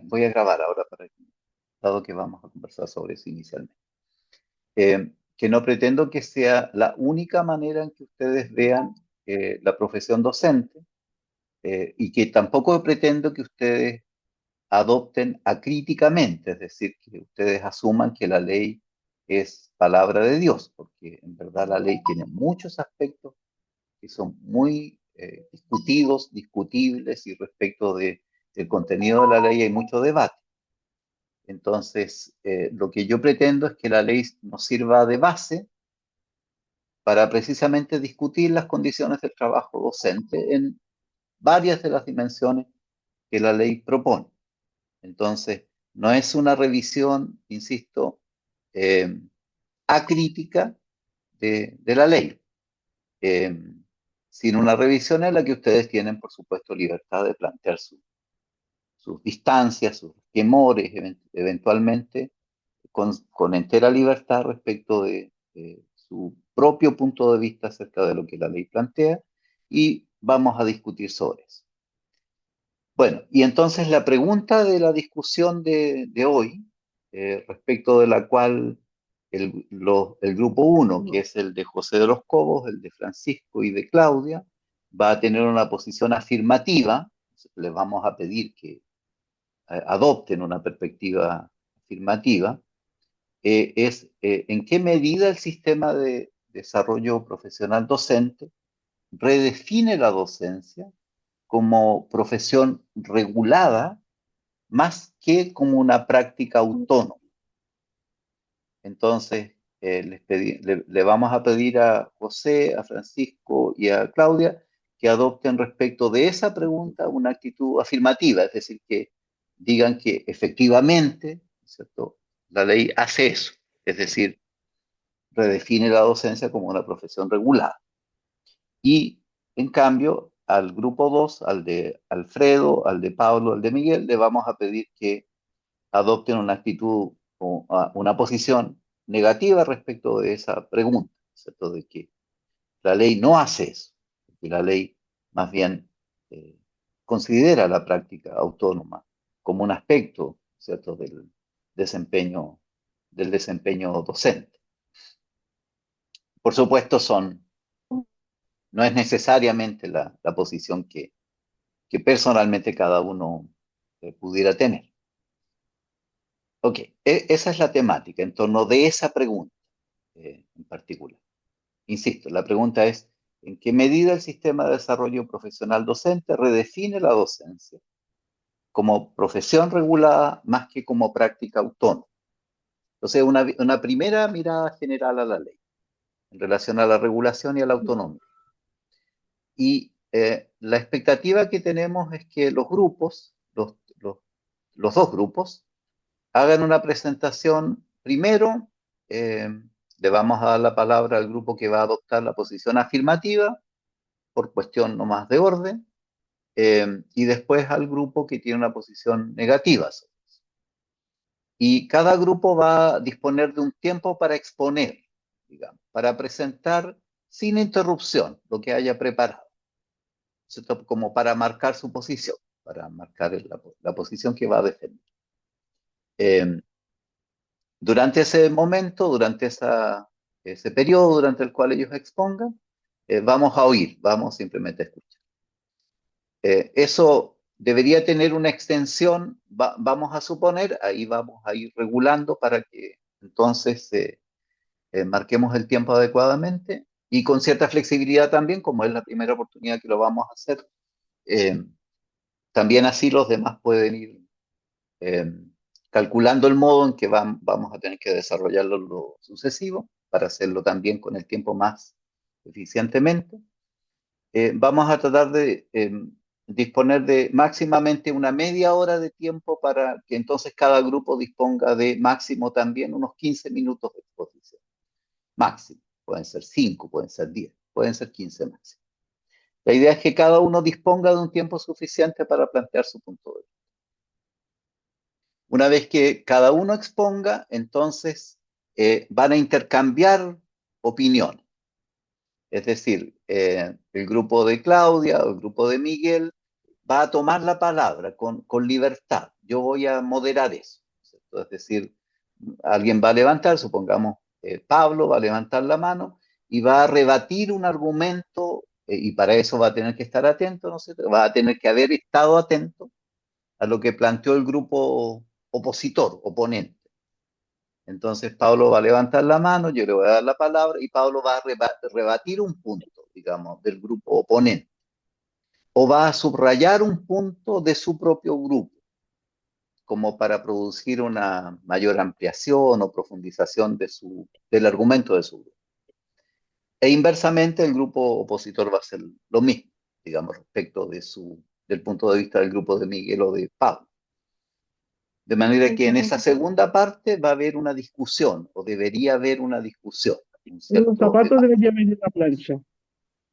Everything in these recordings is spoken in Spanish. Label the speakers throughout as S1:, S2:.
S1: voy a grabar ahora dado que vamos a conversar sobre eso inicialmente. Que no pretendo que sea la única manera en que ustedes vean la profesión docente, y que tampoco pretendo que ustedes adopten acríticamente, es decir, que ustedes asuman que la ley es palabra de Dios, porque en verdad la ley tiene muchos aspectos que son muy discutidos, discutibles, y respecto del contenido de la ley hay mucho debate. Entonces, lo que yo pretendo es que la ley nos sirva de base para precisamente discutir las condiciones del trabajo docente en varias de las dimensiones que la ley propone. Entonces, no es una revisión, insisto, eh, acrítica de la ley, eh, sino una revisión en la que ustedes tienen, por supuesto, libertad de plantear sus distancias, sus temores, eventualmente, con entera libertad respecto de su propio punto de vista acerca de lo que la ley plantea, y vamos a discutir sobre eso. Bueno, y entonces la pregunta de la discusión de hoy, respecto de la cual el grupo uno, que es el de José de los Cobos, el de Francisco y de Claudia, va a tener una posición afirmativa. Les vamos a pedir que adopten una perspectiva afirmativa. Es en qué medida el sistema de desarrollo profesional docente redefine la docencia como profesión regulada más que como una práctica autónoma. Entonces, le vamos a pedir a José, a Francisco y a Claudia que adopten respecto de esa pregunta una actitud afirmativa, es decir, que digan que efectivamente, ¿cierto?, la ley hace eso, es decir, redefine la docencia como una profesión regulada. Y en cambio, al grupo 2, al de Alfredo, al de Pablo, al de Miguel, le vamos a pedir que adopten una actitud o una posición negativa respecto de esa pregunta, ¿cierto? De que la ley no hace eso, que la ley más bien eh, considera la práctica autónoma como un aspecto, ¿cierto?, desempeño, del desempeño docente. Por supuesto, no es necesariamente la posición que personalmente cada uno pudiera tener. Ok, esa es la temática en torno de esa pregunta en particular. Insisto, la pregunta es, ¿en qué medida el sistema de desarrollo profesional docente redefine la docencia como profesión regulada más que como práctica autónoma? Entonces, una primera mirada general a la ley en relación a la regulación y a la autonomía. Y la expectativa que tenemos es que los grupos, los dos grupos, hagan una presentación primero. Le vamos a dar la palabra al grupo que va a adoptar la posición afirmativa, por cuestión nomás de orden, y después al grupo que tiene una posición negativa. Y cada grupo va a disponer de un tiempo para exponer, digamos, para presentar sin interrupción lo que haya preparado, ¿cierto?, como para marcar su posición, para marcar la posición que va a defender. Eh, Durante ese momento, durante ese periodo durante el cual ellos expongan, vamos a oír, vamos simplemente a escuchar. Eso debería tener una extensión, vamos a suponer, ahí vamos a ir regulando para que entonces marquemos el tiempo adecuadamente y con cierta flexibilidad también, como es la primera oportunidad que lo vamos a hacer. eh, También así los demás pueden ir eh, calculando el modo en que vamos a tener que desarrollarlo en lo sucesivo para hacerlo también con el tiempo más eficientemente. Vamos a tratar de disponer de máximamente una media hora de tiempo para que entonces cada grupo disponga de máximo también unos 15 minutos de exposición. Máximo. Pueden ser 5, pueden ser 10, pueden ser 15 máximo. La idea es que cada uno disponga de un tiempo suficiente para plantear su punto de vista. Una vez que cada uno exponga, entonces van a intercambiar opiniones. Es decir, el grupo de Claudia o el grupo de Miguel va a tomar la palabra con libertad, yo voy a moderar eso, ¿cierto? Es decir, alguien va a levantar, supongamos, Pablo va a levantar la mano y va a rebatir un argumento, y para eso va a tener que estar atento, ¿no es cierto? Va a tener que haber estado atento a lo que planteó el grupo opositor, oponente. Entonces Pablo va a levantar la mano, yo le voy a dar la palabra y Pablo va a rebatir un punto, digamos, del grupo oponente, o va a subrayar un punto de su propio grupo, como para producir una mayor ampliación o profundización del argumento de su grupo. E inversamente, el grupo opositor va a hacer lo mismo, digamos, respecto del punto de vista del grupo de Miguel o de Pablo. De manera que en esa segunda parte va a haber una discusión, o debería haber una discusión, un
S2: Los
S1: cierto
S2: zapatos
S1: debate.
S2: deberían venir en la plancha.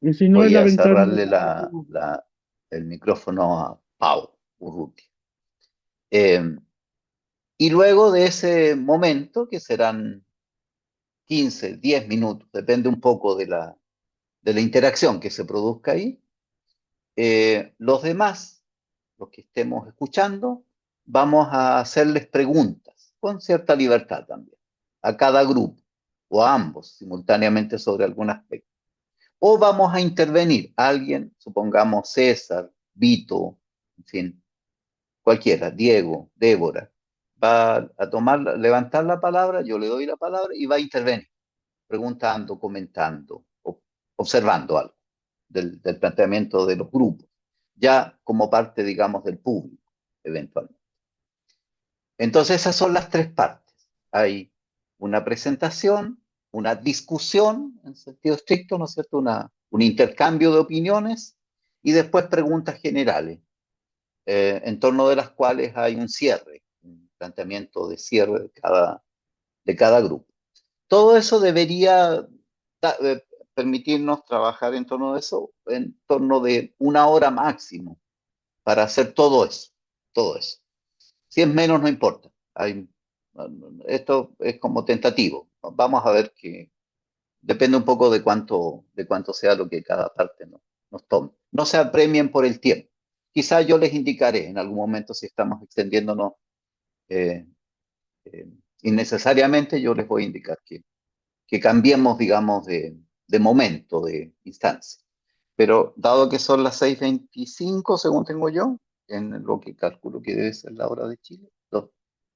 S2: Y si no, en
S1: Voy
S2: la
S1: a
S2: ventana.
S1: cerrarle el micrófono a Pau Urruti. Eh, y luego de ese momento, que serán 15, 10 minutos, depende un poco de la interacción que se produzca ahí, los demás, los que estemos escuchando, vamos a hacerles preguntas, con cierta libertad también, a cada grupo o a ambos simultáneamente sobre algún aspecto. O vamos a intervenir, alguien, supongamos César, Vito, en fin, cualquiera, Diego, Débora, va a levantar la palabra, yo le doy la palabra y va a intervenir, preguntando, comentando, observando algo del planteamiento de los grupos, ya como parte, digamos, del público, eventualmente. Entonces, esas son las tres partes. Hay una presentación, una discusión, en sentido estricto, ¿no es cierto? Un intercambio de opiniones y después preguntas generales, en torno de las cuales hay un cierre, un planteamiento de cierre de cada grupo. Todo eso debería permitirnos trabajar en torno de eso, en torno de una hora máximo para hacer todo eso, todo eso. Si es menos, no importa. Esto es como tentativo. Vamos a ver que depende un poco de cuánto sea lo que cada parte nos tome. No se apremien por el tiempo. Quizás yo les indicaré en algún momento si estamos extendiéndonos eh, eh, innecesariamente, yo les voy a indicar que cambiemos, digamos, de momento, de instancia. Pero dado que son las 6:25 según tengo yo, en lo que calculo que debe ser la hora de Chile,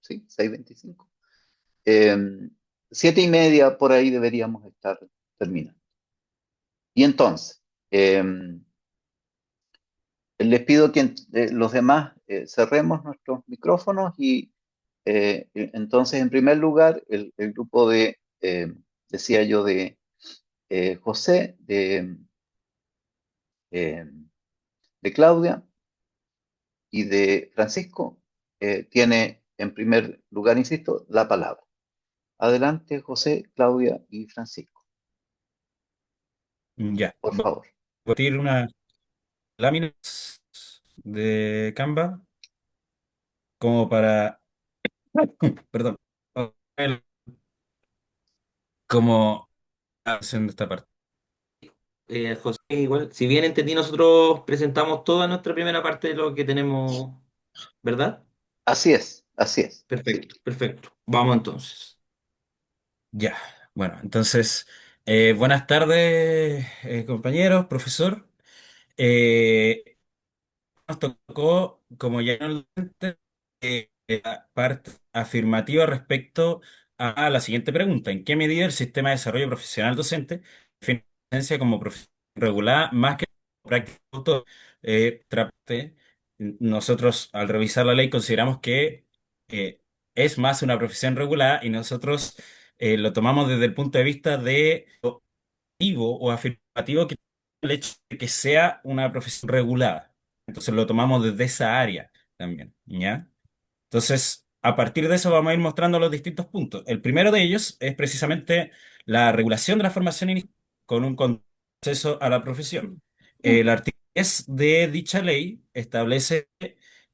S1: sí, 6:25, 7:30 por ahí deberíamos estar terminando. Y entonces, eh, les pido que los demás cerremos nuestros micrófonos y entonces, en primer lugar, el grupo decía yo, de José, eh, de Claudia y de Francisco, tiene en primer lugar, insisto, la palabra. Adelante, José, Claudia y Francisco,
S3: Ya,
S1: por
S3: voy a
S1: favor.
S3: compartir unas láminas de Canva como para, perdón, como haciendo esta parte.
S4: José, igual, si bien entendí, nosotros presentamos toda nuestra primera parte de lo que tenemos, ¿verdad?
S1: Así es, sí.
S4: Perfecto, perfecto. Vamos entonces.
S3: Ya, bueno, entonces, buenas tardes, compañeros, profesor. Eh, Nos tocó, como ya no la parte afirmativa respecto a la siguiente pregunta: ¿en qué medida el sistema de desarrollo profesional docente define la docencia como profesión regulada más que práctica autónoma? Nosotros, al revisar la ley, consideramos que es más una profesión regulada, y nosotros lo tomamos desde el punto de vista de afirmativo o afirmativo, que el hecho de que sea una profesión regulada. Entonces lo tomamos desde esa área también, ¿ya? Entonces, a partir de eso vamos a ir mostrando los distintos puntos. El primero de ellos es precisamente la regulación de la formación inicial con un acceso a la profesión. El artículo 10 de dicha ley establece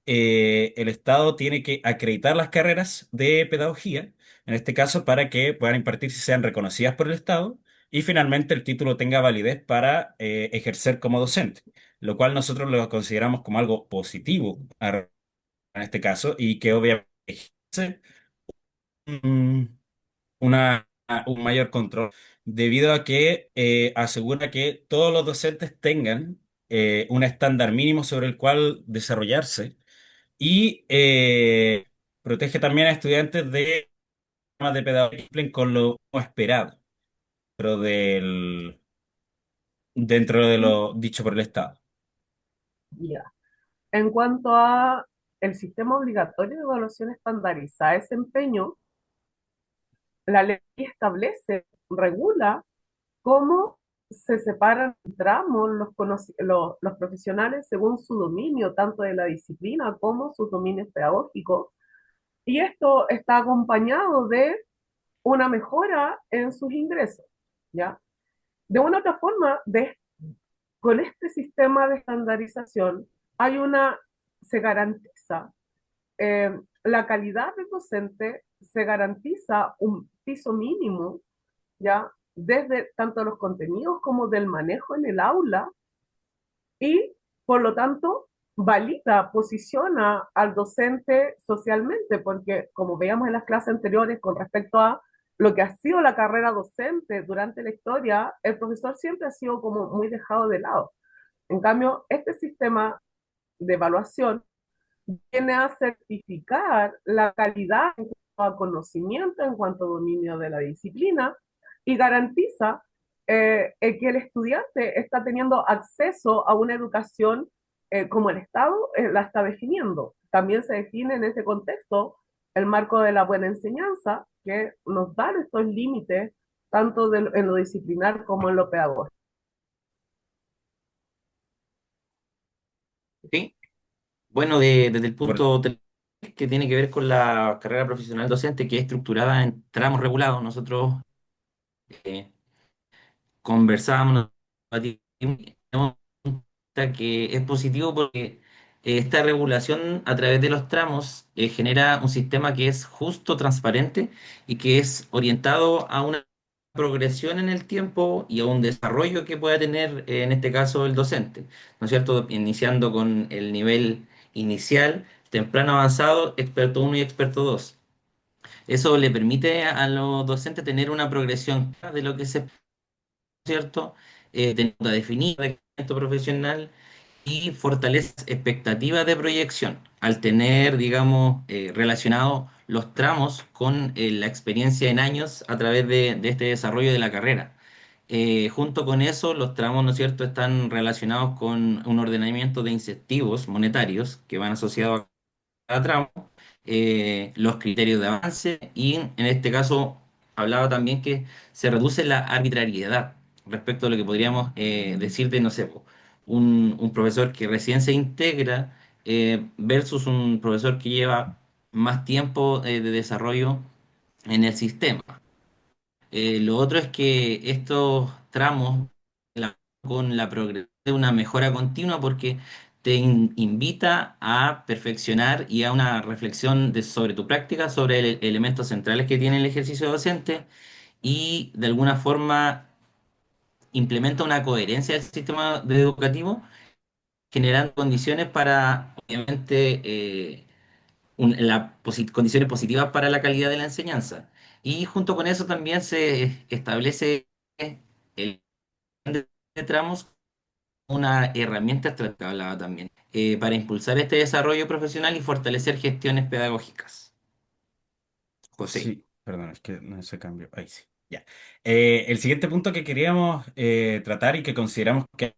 S3: el Estado tiene que acreditar las carreras de pedagogía, en este caso para que puedan impartirse y sean reconocidas por el Estado, y finalmente el título tenga validez para ejercer como docente, lo cual nosotros lo consideramos como algo positivo en este caso, y que obviamente ejerce un, un mayor control, debido a que asegura que todos los docentes tengan un estándar mínimo sobre el cual desarrollarse y protege también a estudiantes de temas de pedagogía que cumplen con lo esperado, pero dentro de
S5: Y
S3: lo dicho por el Estado.
S5: ya. En cuanto a el sistema obligatorio de evaluación estandarizada de desempeño, la ley establece, regula cómo se separan en tramos los profesionales según su dominio, tanto de la disciplina como sus dominios pedagógicos. Y esto está acompañado de una mejora en sus ingresos, ¿ya? De una otra forma, con este sistema de estandarización se garantiza la calidad del docente, se garantiza un piso mínimo, ¿ya? Desde tanto los contenidos como del manejo en el aula y, por lo tanto, valida, posiciona al docente socialmente, porque como veíamos en las clases anteriores con respecto a lo que ha sido la carrera docente durante la historia, el profesor siempre ha sido como muy dejado de lado. En cambio, este sistema de evaluación viene a certificar la calidad en cuanto a conocimiento, en cuanto a dominio de la disciplina y garantiza que el estudiante está teniendo acceso a una educación como el Estado la está definiendo. También se define en ese contexto el marco de la buena enseñanza, que nos da estos límites tanto en lo disciplinar como en lo pedagógico.
S4: ¿Sí? Bueno, desde el
S3: Por-
S4: punto que tiene que ver con la carrera profesional docente, que es estructurada en tramos regulados, nosotros eh, conversábamos, nos que es positivo porque esta regulación a través de los tramos genera un sistema que es justo, transparente y que es orientado a una progresión en el tiempo y a un desarrollo que pueda tener, en este caso, el docente, ¿no es cierto? Iniciando con el nivel inicial, temprano avanzado, experto uno y experto 2. Eso le permite a los docentes tener una progresión clara de lo que se, ¿cierto? Tener una definida de crecimiento profesional y fortalece expectativas de proyección al tener, digamos, relacionado los tramos con la experiencia en años a través de este desarrollo de la carrera. Junto con eso, los tramos, ¿no es cierto?, están relacionados con un ordenamiento de incentivos monetarios que van asociados a cada tramo, los criterios de avance y en este caso hablaba también que se reduce la arbitrariedad respecto a lo que podríamos decir de, no sé, po, un profesor que recién se integra versus un profesor que lleva más tiempo de desarrollo en el sistema. Lo otro es que estos tramos con la progresión de una mejora continua porque te invita a perfeccionar y a una reflexión sobre tu práctica, sobre elementos centrales que tiene el ejercicio docente y de alguna forma implementa una coherencia del sistema educativo, generando condiciones para, obviamente, condiciones positivas para la calidad de la enseñanza. Y junto con eso también se establece el de tramos, una herramienta estratégica, que hablaba también, para impulsar este desarrollo profesional y fortalecer gestiones pedagógicas. José.
S3: sí, perdón, es que no se cambió. Ahí sí. Ya. El siguiente punto que queríamos tratar y que consideramos que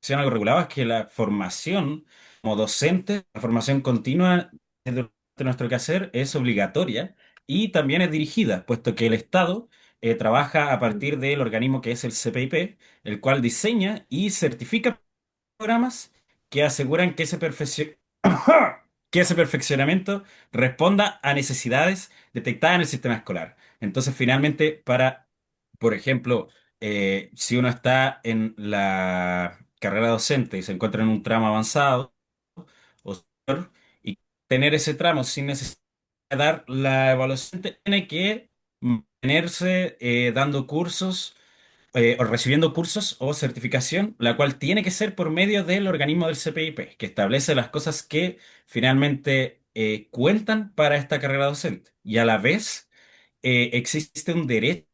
S3: sea algo regulado es que la formación como docente, la formación continua de nuestro quehacer es obligatoria y también es dirigida, puesto que el Estado trabaja a partir del organismo que es el CPIP, el cual diseña y certifica programas que aseguran que que ese perfeccionamiento responda a necesidades detectadas en el sistema escolar. Entonces, finalmente, por ejemplo, si uno está en la carrera docente y se encuentra en un tramo avanzado o superior, y tener ese tramo sin necesidad de dar la evaluación, tiene que mantenerse dando cursos o recibiendo cursos o certificación, la cual tiene que ser por medio del organismo del CPIP, que establece las cosas que finalmente cuentan para esta carrera docente. Y a la vez existe un derecho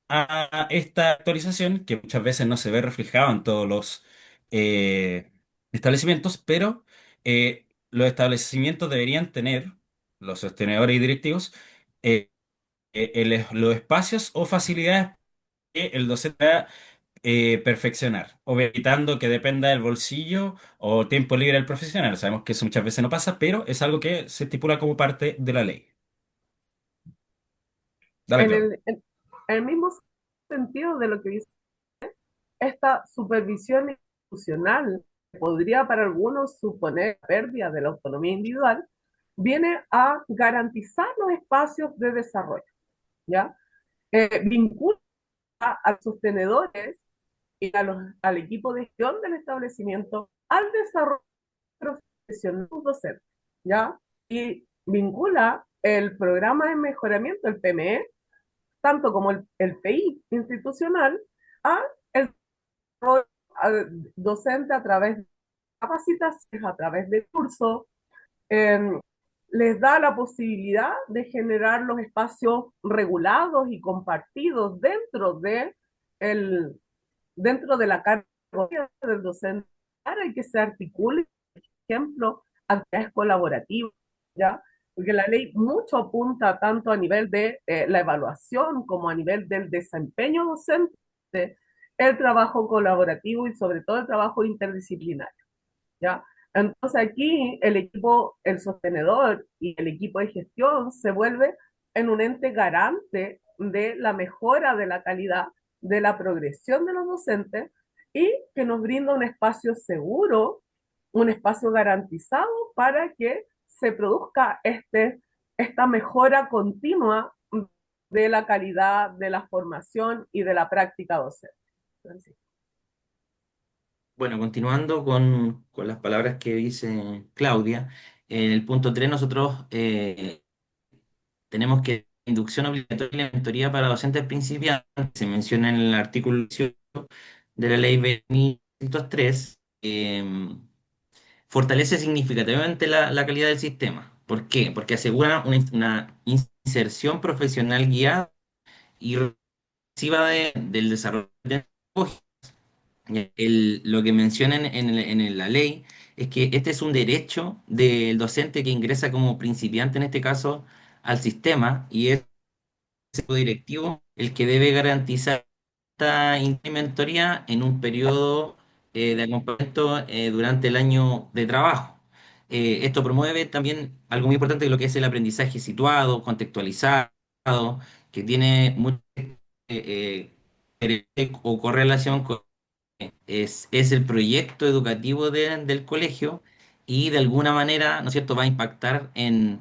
S3: a esta actualización que muchas veces no se ve reflejado en todos los establecimientos, pero los establecimientos deberían tener, los sostenedores y directivos, eh, los espacios o facilidades que el docente pueda perfeccionar, o evitando que dependa del bolsillo o tiempo libre del profesional. Sabemos que eso muchas veces no pasa, pero es algo que se estipula como parte de la ley. Dale,
S5: En
S3: Claudio.
S5: el mismo sentido de lo que dice, esta supervisión institucional que podría para algunos suponer pérdida de la autonomía individual, viene a garantizar los espacios de desarrollo, ¿ya? Vincula a los sostenedores y al equipo de gestión del establecimiento al desarrollo profesional docente, ¿ya? Y vincula el programa de mejoramiento, el PME, tanto como el PI institucional, a el rol docente a través de capacitaciones, a través de cursos, eh, les da la posibilidad de generar los espacios regulados y compartidos el, dentro de la carga del docente para que se articule, por ejemplo, actividades colaborativas, ¿ya? Porque la ley mucho apunta tanto a nivel de la evaluación como a nivel del desempeño docente, el trabajo colaborativo y sobre todo el trabajo interdisciplinario, ¿ya? Entonces aquí el equipo, el sostenedor y el equipo de gestión se vuelve en un ente garante de la mejora de la calidad, de la progresión de los docentes y que nos brinda un espacio seguro, un espacio garantizado para que se produzca esta mejora continua de la calidad de la formación y de la práctica docente.
S4: Bueno, continuando con las palabras que dice Claudia, en el punto 3 nosotros tenemos que inducción obligatoria y la mentoría para docentes principiantes, se menciona en el artículo 18 de la ley 2203, fortalece significativamente la calidad del sistema. ¿Por qué? Porque asegura una inserción profesional guiada y reflexiva del desarrollo pedagógico. Lo que mencionan en la ley es que este es un derecho del docente que ingresa como principiante, en este caso, al sistema, y es el directivo el que debe garantizar esta mentoría en un periodo de acompañamiento durante el año de trabajo. Esto promueve también algo muy importante, lo que es el aprendizaje situado, contextualizado, que tiene mucho o correlación con es el proyecto educativo del colegio y de alguna manera, ¿no es cierto?, va a impactar en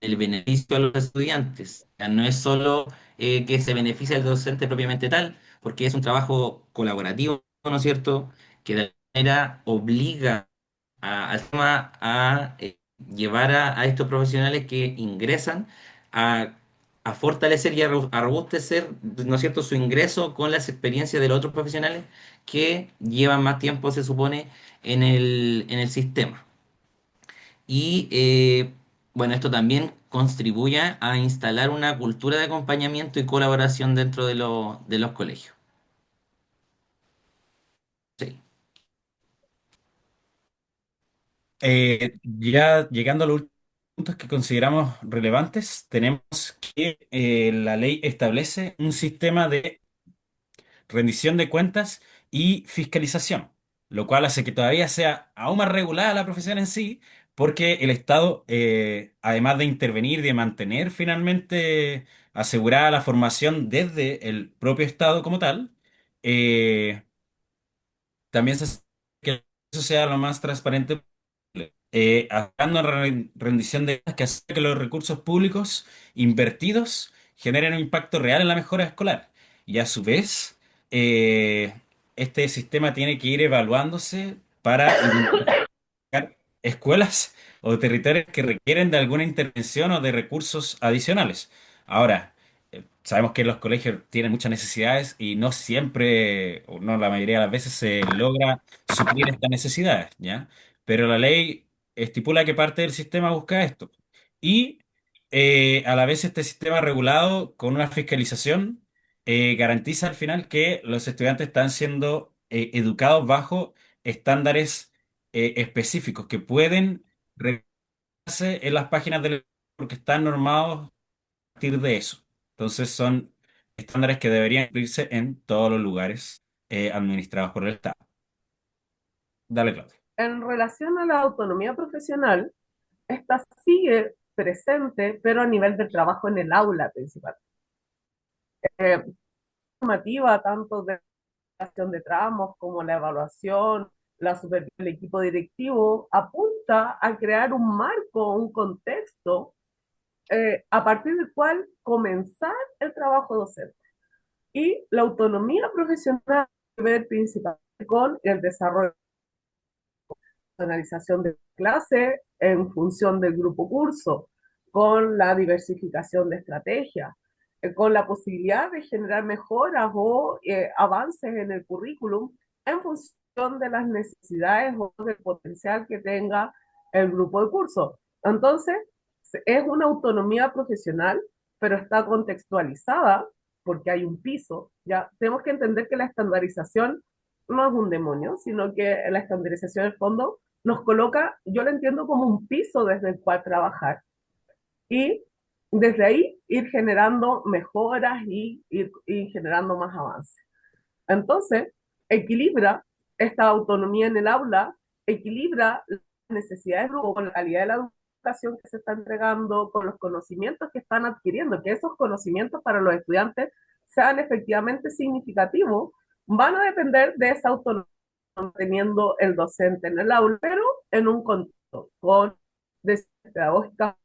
S4: el beneficio a los estudiantes. O sea, no es solo que se beneficie al docente propiamente tal, porque es un trabajo colaborativo, ¿no es cierto?, que de alguna manera obliga al sistema a llevar a estos profesionales que ingresan a, a fortalecer y a robustecer, ¿no es cierto?, su ingreso con las experiencias de los otros profesionales que llevan más tiempo, se supone, en el sistema. Y bueno, esto también contribuye a instalar una cultura de acompañamiento y colaboración dentro de los colegios. Sí.
S3: Ya llegando a los últimos puntos que consideramos relevantes, tenemos que la ley establece un sistema de rendición de cuentas y fiscalización, lo cual hace que todavía sea aún más regulada la profesión en sí, porque el Estado, además de intervenir, de mantener finalmente asegurada la formación desde el propio Estado como tal, eh, también se hace que eso sea lo más transparente hablando en rendición de cuentas que hace que los recursos públicos invertidos generen un impacto real en la mejora escolar. Y a su vez, eh, este sistema tiene que ir evaluándose para identificar escuelas o territorios que requieren de alguna intervención o de recursos adicionales. Ahora, sabemos que los colegios tienen muchas necesidades y no siempre, o no la mayoría de las veces se logra suplir estas necesidades, ¿ya? Pero la ley estipula que parte del sistema busca esto. Y a la vez este sistema regulado con una fiscalización garantiza al final que los estudiantes están siendo educados bajo estándares específicos que pueden revisarse en las páginas del porque están normados partir de eso. Entonces son estándares que deberían cumplirse en todos los lugares administrados por el Estado. Dale, Claudio.
S5: En relación a la autonomía profesional, esta sigue presente, pero a nivel del trabajo en el aula principal. Normativa, tanto de la gestión de tramos como la evaluación, la supervisión del equipo directivo, apunta a crear un marco, un contexto, a partir del cual comenzar el trabajo docente. Y la autonomía profesional tiene que ver principalmente con el desarrollo personalización de clase en función del grupo curso, con la diversificación de estrategias, con la posibilidad de generar mejoras o avances en el currículum en función de las necesidades o del potencial que tenga el grupo de curso. Entonces, es una autonomía profesional, pero está contextualizada porque hay un piso. Ya tenemos que entender que la estandarización no es un demonio, sino que la estandarización en el fondo nos coloca, yo lo entiendo como un piso desde el cual trabajar y desde ahí ir generando mejoras y ir generando más avances. Entonces, equilibra esta autonomía en el aula, equilibra las necesidades del grupo con la calidad de la educación que se está entregando, con los conocimientos que están adquiriendo, que esos conocimientos para los estudiantes sean efectivamente significativos, van a depender de esa autonomía teniendo el docente en el aula, pero en un contexto con pedagógicas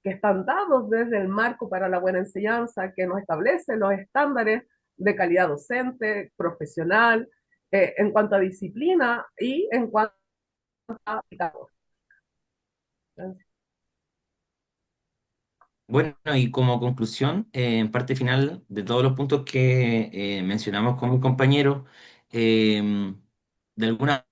S5: que están dados desde el marco para la buena enseñanza, que nos establece los estándares de calidad docente, profesional, en cuanto a disciplina y en cuanto a aplicador.
S4: Bueno, y como conclusión, en parte final de todos los puntos que mencionamos con mi compañero, de alguna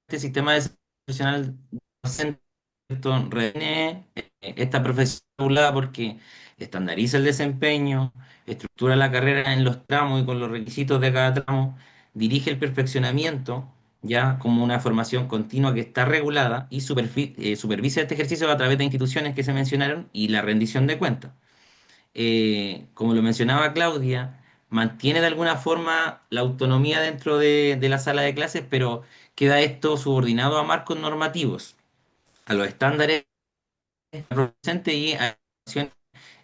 S4: este sistema de profesional docente ¿cierto? Retiene esta profesión regulada porque estandariza el desempeño, estructura la carrera en los tramos y con los requisitos de cada tramo, dirige el perfeccionamiento, ya como una formación continua que está regulada y supervisa este ejercicio a través de instituciones que se mencionaron y la rendición de cuentas. Como lo mencionaba Claudia, mantiene de alguna forma la autonomía dentro de la sala de clases, pero queda esto subordinado a marcos normativos, a los estándares docentes y a las acciones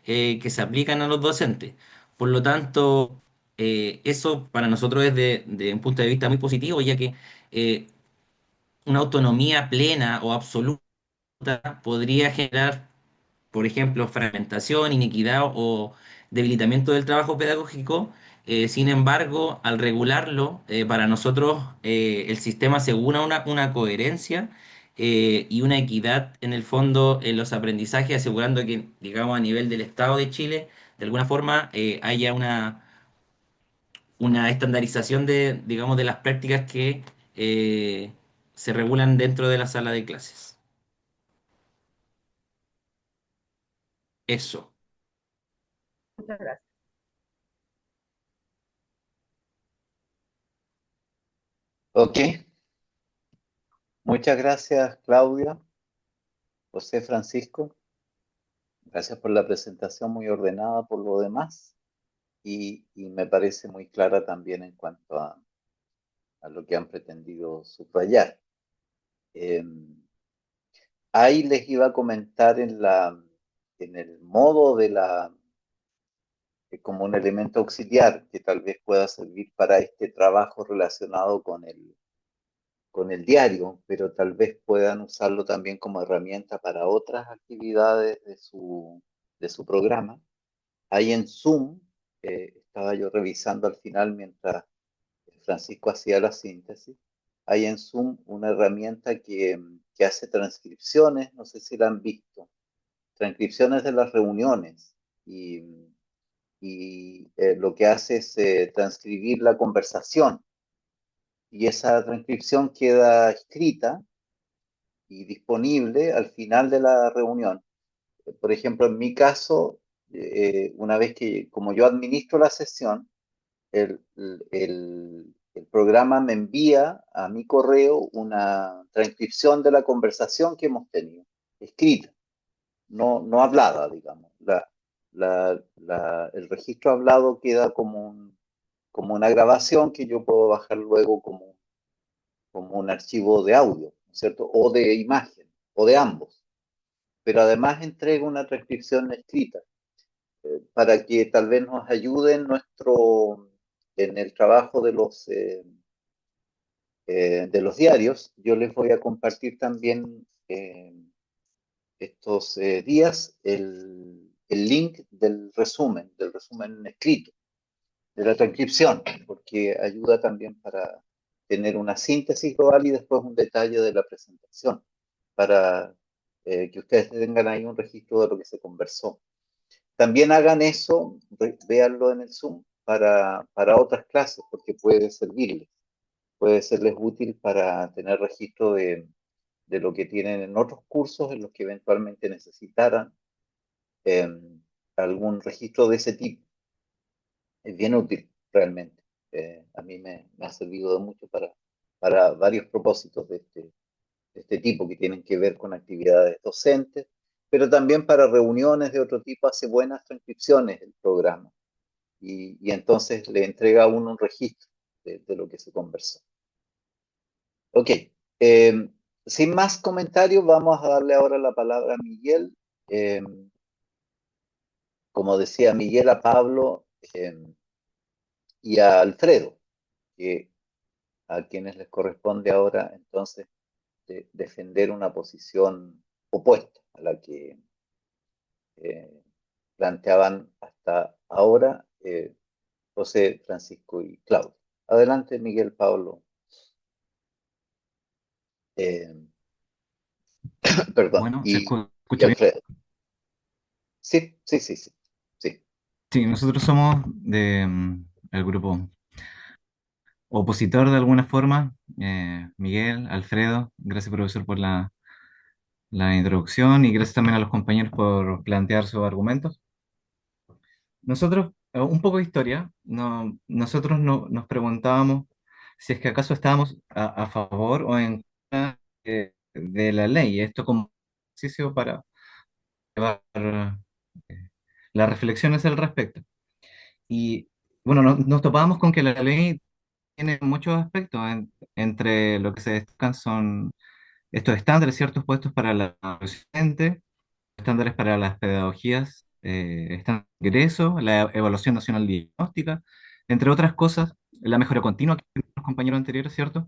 S4: que se aplican a los docentes. Por lo tanto, eso para nosotros es de un punto de vista muy positivo, ya que eh, una autonomía plena o absoluta podría generar por ejemplo, fragmentación, inequidad o debilitamiento del trabajo pedagógico. Sin embargo, al regularlo, para nosotros el sistema asegura una coherencia y una equidad en el fondo en los aprendizajes, asegurando que, digamos, a nivel del Estado de Chile, de alguna forma haya una estandarización de, digamos, de las prácticas que se regulan dentro de la sala de clases. Eso.
S5: Muchas gracias.
S1: Ok, muchas gracias Claudia, José Francisco. Gracias por la presentación muy ordenada por lo demás y me parece muy clara también en cuanto a lo que han pretendido subrayar. Eh, Ahí les iba a comentar en el modo de como un elemento auxiliar que tal vez pueda servir para este trabajo relacionado con el diario, pero tal vez puedan usarlo también como herramienta para otras actividades de su programa. Ahí en Zoom, estaba yo revisando al final mientras Francisco hacía la síntesis, hay en Zoom una herramienta que hace transcripciones, no sé si la han visto, transcripciones de las reuniones y lo que hace es transcribir la conversación y esa transcripción queda escrita y disponible al final de la reunión. Por ejemplo, en mi caso, una vez que, como yo administro la sesión, el programa me envía a mi correo una transcripción de la conversación que hemos tenido, escrita, no hablada, digamos. El registro hablado queda como una grabación que yo puedo bajar luego como un archivo de audio, ¿no es cierto? O de imagen, o de ambos. Pero además entrega una transcripción escrita para que tal vez nos ayude en el trabajo de los diarios. Yo les voy a compartir también estos días el link del resumen escrito, de la transcripción, porque ayuda también para tener una síntesis global y después un detalle de la presentación, para que ustedes tengan ahí un registro de lo que se conversó. También hagan eso, véanlo en el Zoom para otras clases, porque puede serles útil para tener registro de lo que tienen en otros cursos en los que eventualmente necesitaran eh, algún registro de ese tipo. Es bien útil, realmente. A mí me ha servido de mucho para varios propósitos de este tipo que tienen que ver con actividades docentes, pero también para reuniones de otro tipo hace buenas transcripciones el programa y entonces le entrega a uno un registro de lo que se conversó. Ok, eh, sin más comentarios, vamos a darle ahora la palabra a Miguel. Eh, como decía Miguel, a Pablo y a Alfredo, que a quienes les corresponde ahora entonces defender una posición opuesta a la que eh, planteaban hasta ahora José, Francisco y Claudio. Adelante, Miguel, Pablo, eh, perdón,
S6: Bueno, ¿se
S1: y
S6: escucha bien?
S1: Alfredo. Sí, sí, sí, sí, sí.
S6: Sí, nosotros somos el grupo opositor de alguna forma. Miguel, Alfredo, gracias profesor por la introducción y gracias también a los compañeros por plantear sus argumentos. Nosotros, un poco de historia, nosotros nos preguntábamos si es que acaso estábamos a favor o en contra de la ley. Esto como ejercicio para llevar las reflexiones al respecto. Y bueno, nos topábamos con que la ley tiene muchos aspectos, entre lo que se destacan son estos estándares, ciertos puestos para la docente, estándares para las pedagogías, estándares de ingreso, la evaluación nacional diagnóstica, entre otras cosas, la mejora continua que los compañeros anteriores, ¿cierto?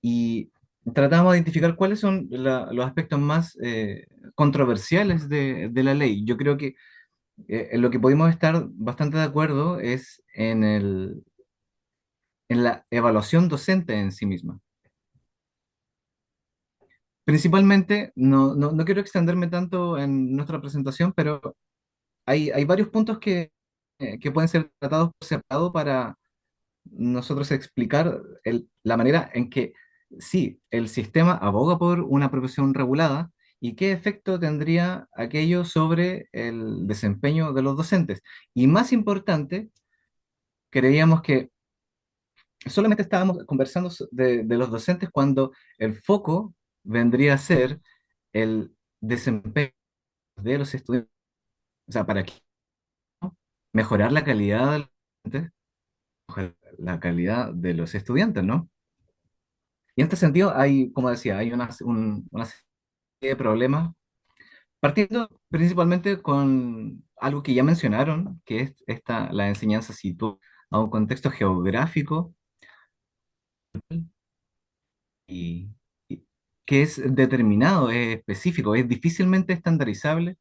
S6: Y tratamos de identificar cuáles son los aspectos más controversiales de la ley. Yo creo que en lo que pudimos estar bastante de acuerdo es en la evaluación docente en sí misma. Principalmente, no quiero extenderme tanto en nuestra presentación, pero hay varios puntos que pueden ser tratados por separado para nosotros explicar la manera en que sí, el sistema aboga por una profesión regulada y qué efecto tendría aquello sobre el desempeño de los docentes. Y más importante, creíamos que solamente estábamos conversando de los docentes cuando el foco vendría a ser el desempeño de los estudiantes. O sea, ¿para qué? Mejorar la calidad de los estudiantes, mejorar la calidad de los estudiantes, ¿no? Y en este sentido hay, como decía, hay una serie de problemas, partiendo principalmente con algo que ya mencionaron, que es la enseñanza sitúa a un contexto geográfico y, y que es determinado, es específico, es difícilmente estandarizable.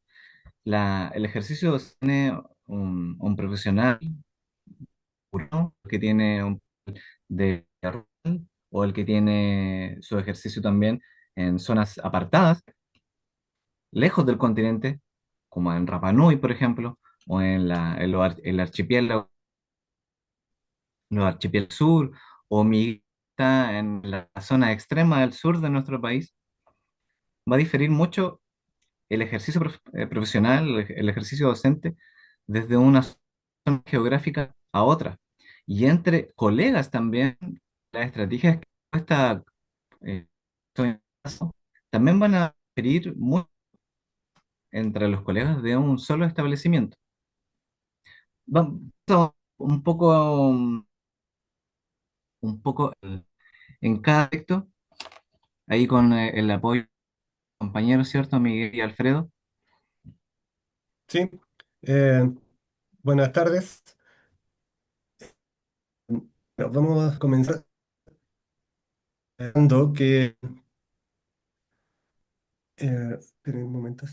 S6: El ejercicio tiene un profesional uno que tiene un de rural, o el que tiene su ejercicio también en zonas apartadas, lejos del continente, como en Rapa Nui, por ejemplo, o el archipiélago, los archipiélagos sur, o Miguel está en la zona extrema del sur de nuestro país, va a diferir mucho el ejercicio profesional, el ejercicio docente, desde una zona geográfica a otra. Y entre colegas también, las estrategias que esta eh, también van a diferir mucho entre los colegas de un solo establecimiento. Vamos un poco en cada aspecto, ahí con el apoyo de los compañeros, ¿cierto? Miguel y Alfredo.
S7: Sí, eh, buenas tardes. Bueno, vamos a comenzar dando que, esperen un momento.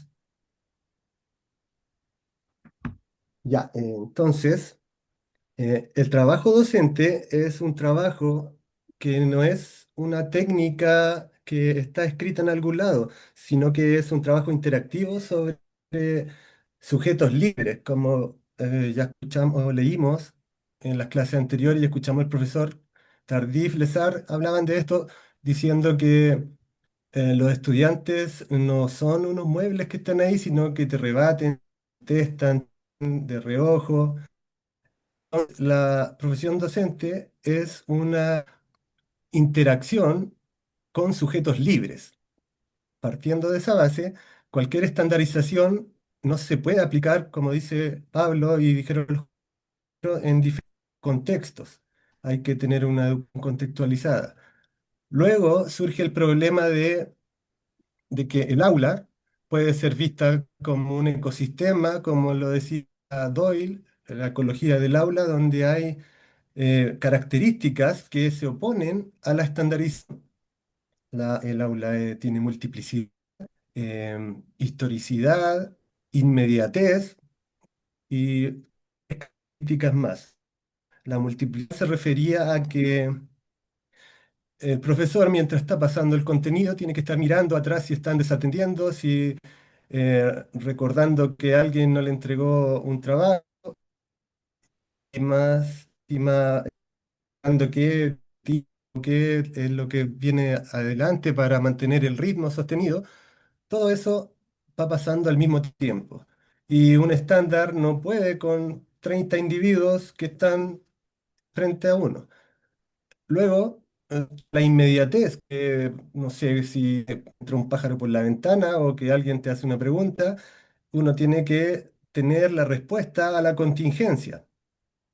S7: Ya, entonces, el trabajo docente es un trabajo que no es una técnica que está escrita en algún lado, sino que es un trabajo interactivo sobre sujetos libres, como ya escuchamos o leímos en las clases anteriores y escuchamos al profesor Tardif Lesar hablaban de esto, diciendo que los estudiantes no son unos muebles que están ahí, sino que te rebaten, testan de reojo. La profesión docente es una interacción con sujetos libres. Partiendo de esa base, cualquier estandarización no se puede aplicar, como dice Pablo y dijeron los otros, en diferentes contextos. Hay que tener una educación contextualizada. Luego surge el problema de que el aula puede ser vista como un ecosistema, como lo decía Doyle, la ecología del aula, donde hay características que se oponen a la estandarización. El aula tiene multiplicidad, historicidad, inmediatez y características más. La multiplicidad se refería a que el profesor, mientras está pasando el contenido, tiene que estar mirando atrás si están desatendiendo, si recordando que alguien no le entregó un trabajo y más dando qué es lo que viene adelante para mantener el ritmo sostenido. Todo eso va pasando al mismo tiempo. Y un estándar no puede con 30 individuos que están frente a uno. Luego, la inmediatez, que no sé si entra un pájaro por la ventana o que alguien te hace una pregunta, uno tiene que tener la respuesta a la contingencia.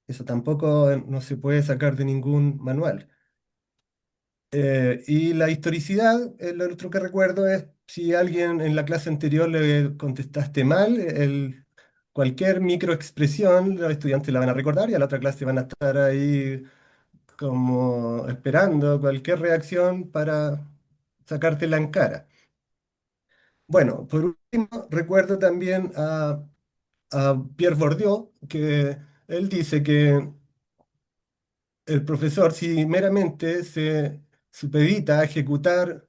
S7: Eso tampoco no se puede sacar de ningún manual. Y la historicidad, lo otro que recuerdo es si alguien en la clase anterior le contestaste mal, cualquier microexpresión los estudiantes la van a recordar y a la otra clase van a estar ahí como esperando cualquier reacción para sacártela en cara. Bueno, por último, recuerdo también a Pierre Bourdieu, que él dice que el profesor, si meramente se supedita a ejecutar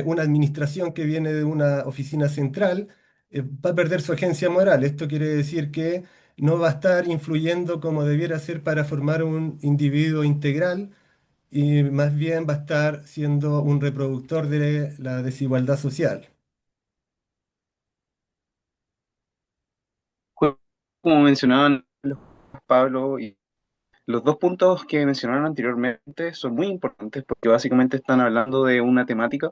S7: una administración que viene de una oficina central, va a perder su agencia moral. Esto quiere decir que no va a estar influyendo como debiera ser para formar un individuo integral y más bien va a estar siendo un reproductor de la desigualdad social.
S8: Como mencionaban Pablo, y los dos puntos que mencionaron anteriormente son muy importantes porque básicamente están hablando de una temática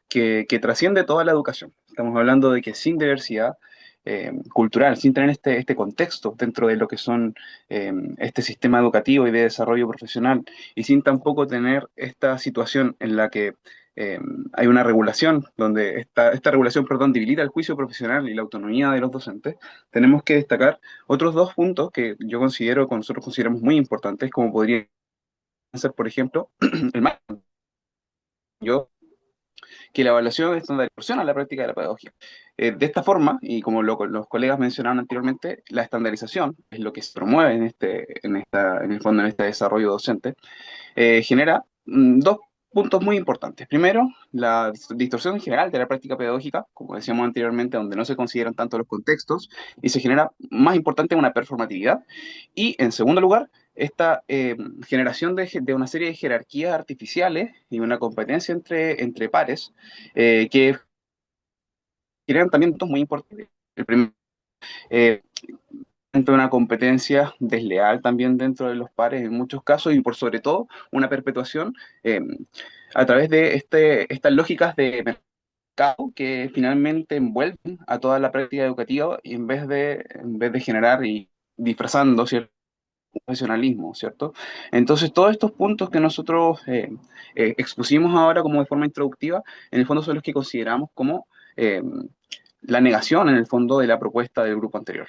S8: que trasciende toda la educación. Estamos hablando de que sin diversidad cultural, sin tener este contexto dentro de lo que son este sistema educativo y de desarrollo profesional, y sin tampoco tener esta situación en la que eh, hay una regulación, donde esta regulación, perdón, debilita el juicio profesional y la autonomía de los docentes, tenemos que destacar otros dos puntos que yo considero, que nosotros consideramos muy importantes, como podría ser, por ejemplo, el más yo que la evaluación estandarización a la práctica de la pedagogía. De esta forma, y como los colegas mencionaron anteriormente, la estandarización es lo que se promueve en el fondo, en este desarrollo docente, genera dos puntos muy importantes. Primero, la distorsión general de la práctica pedagógica, como decíamos anteriormente, donde no se consideran tanto los contextos y se genera, más importante, una performatividad. Y en segundo lugar, esta generación de una serie de jerarquías artificiales y una competencia entre pares que generan también puntos muy importantes. El primero, eh, dentro de una competencia desleal también dentro de los pares en muchos casos y por sobre todo una perpetuación eh, a través de estas lógicas de mercado que finalmente envuelven a toda la práctica educativa y en vez de generar y disfrazando cierto profesionalismo, ¿cierto? Entonces, todos estos puntos que nosotros expusimos ahora como de forma introductiva, en el fondo son los que consideramos como la negación, en el fondo, de la propuesta del grupo anterior.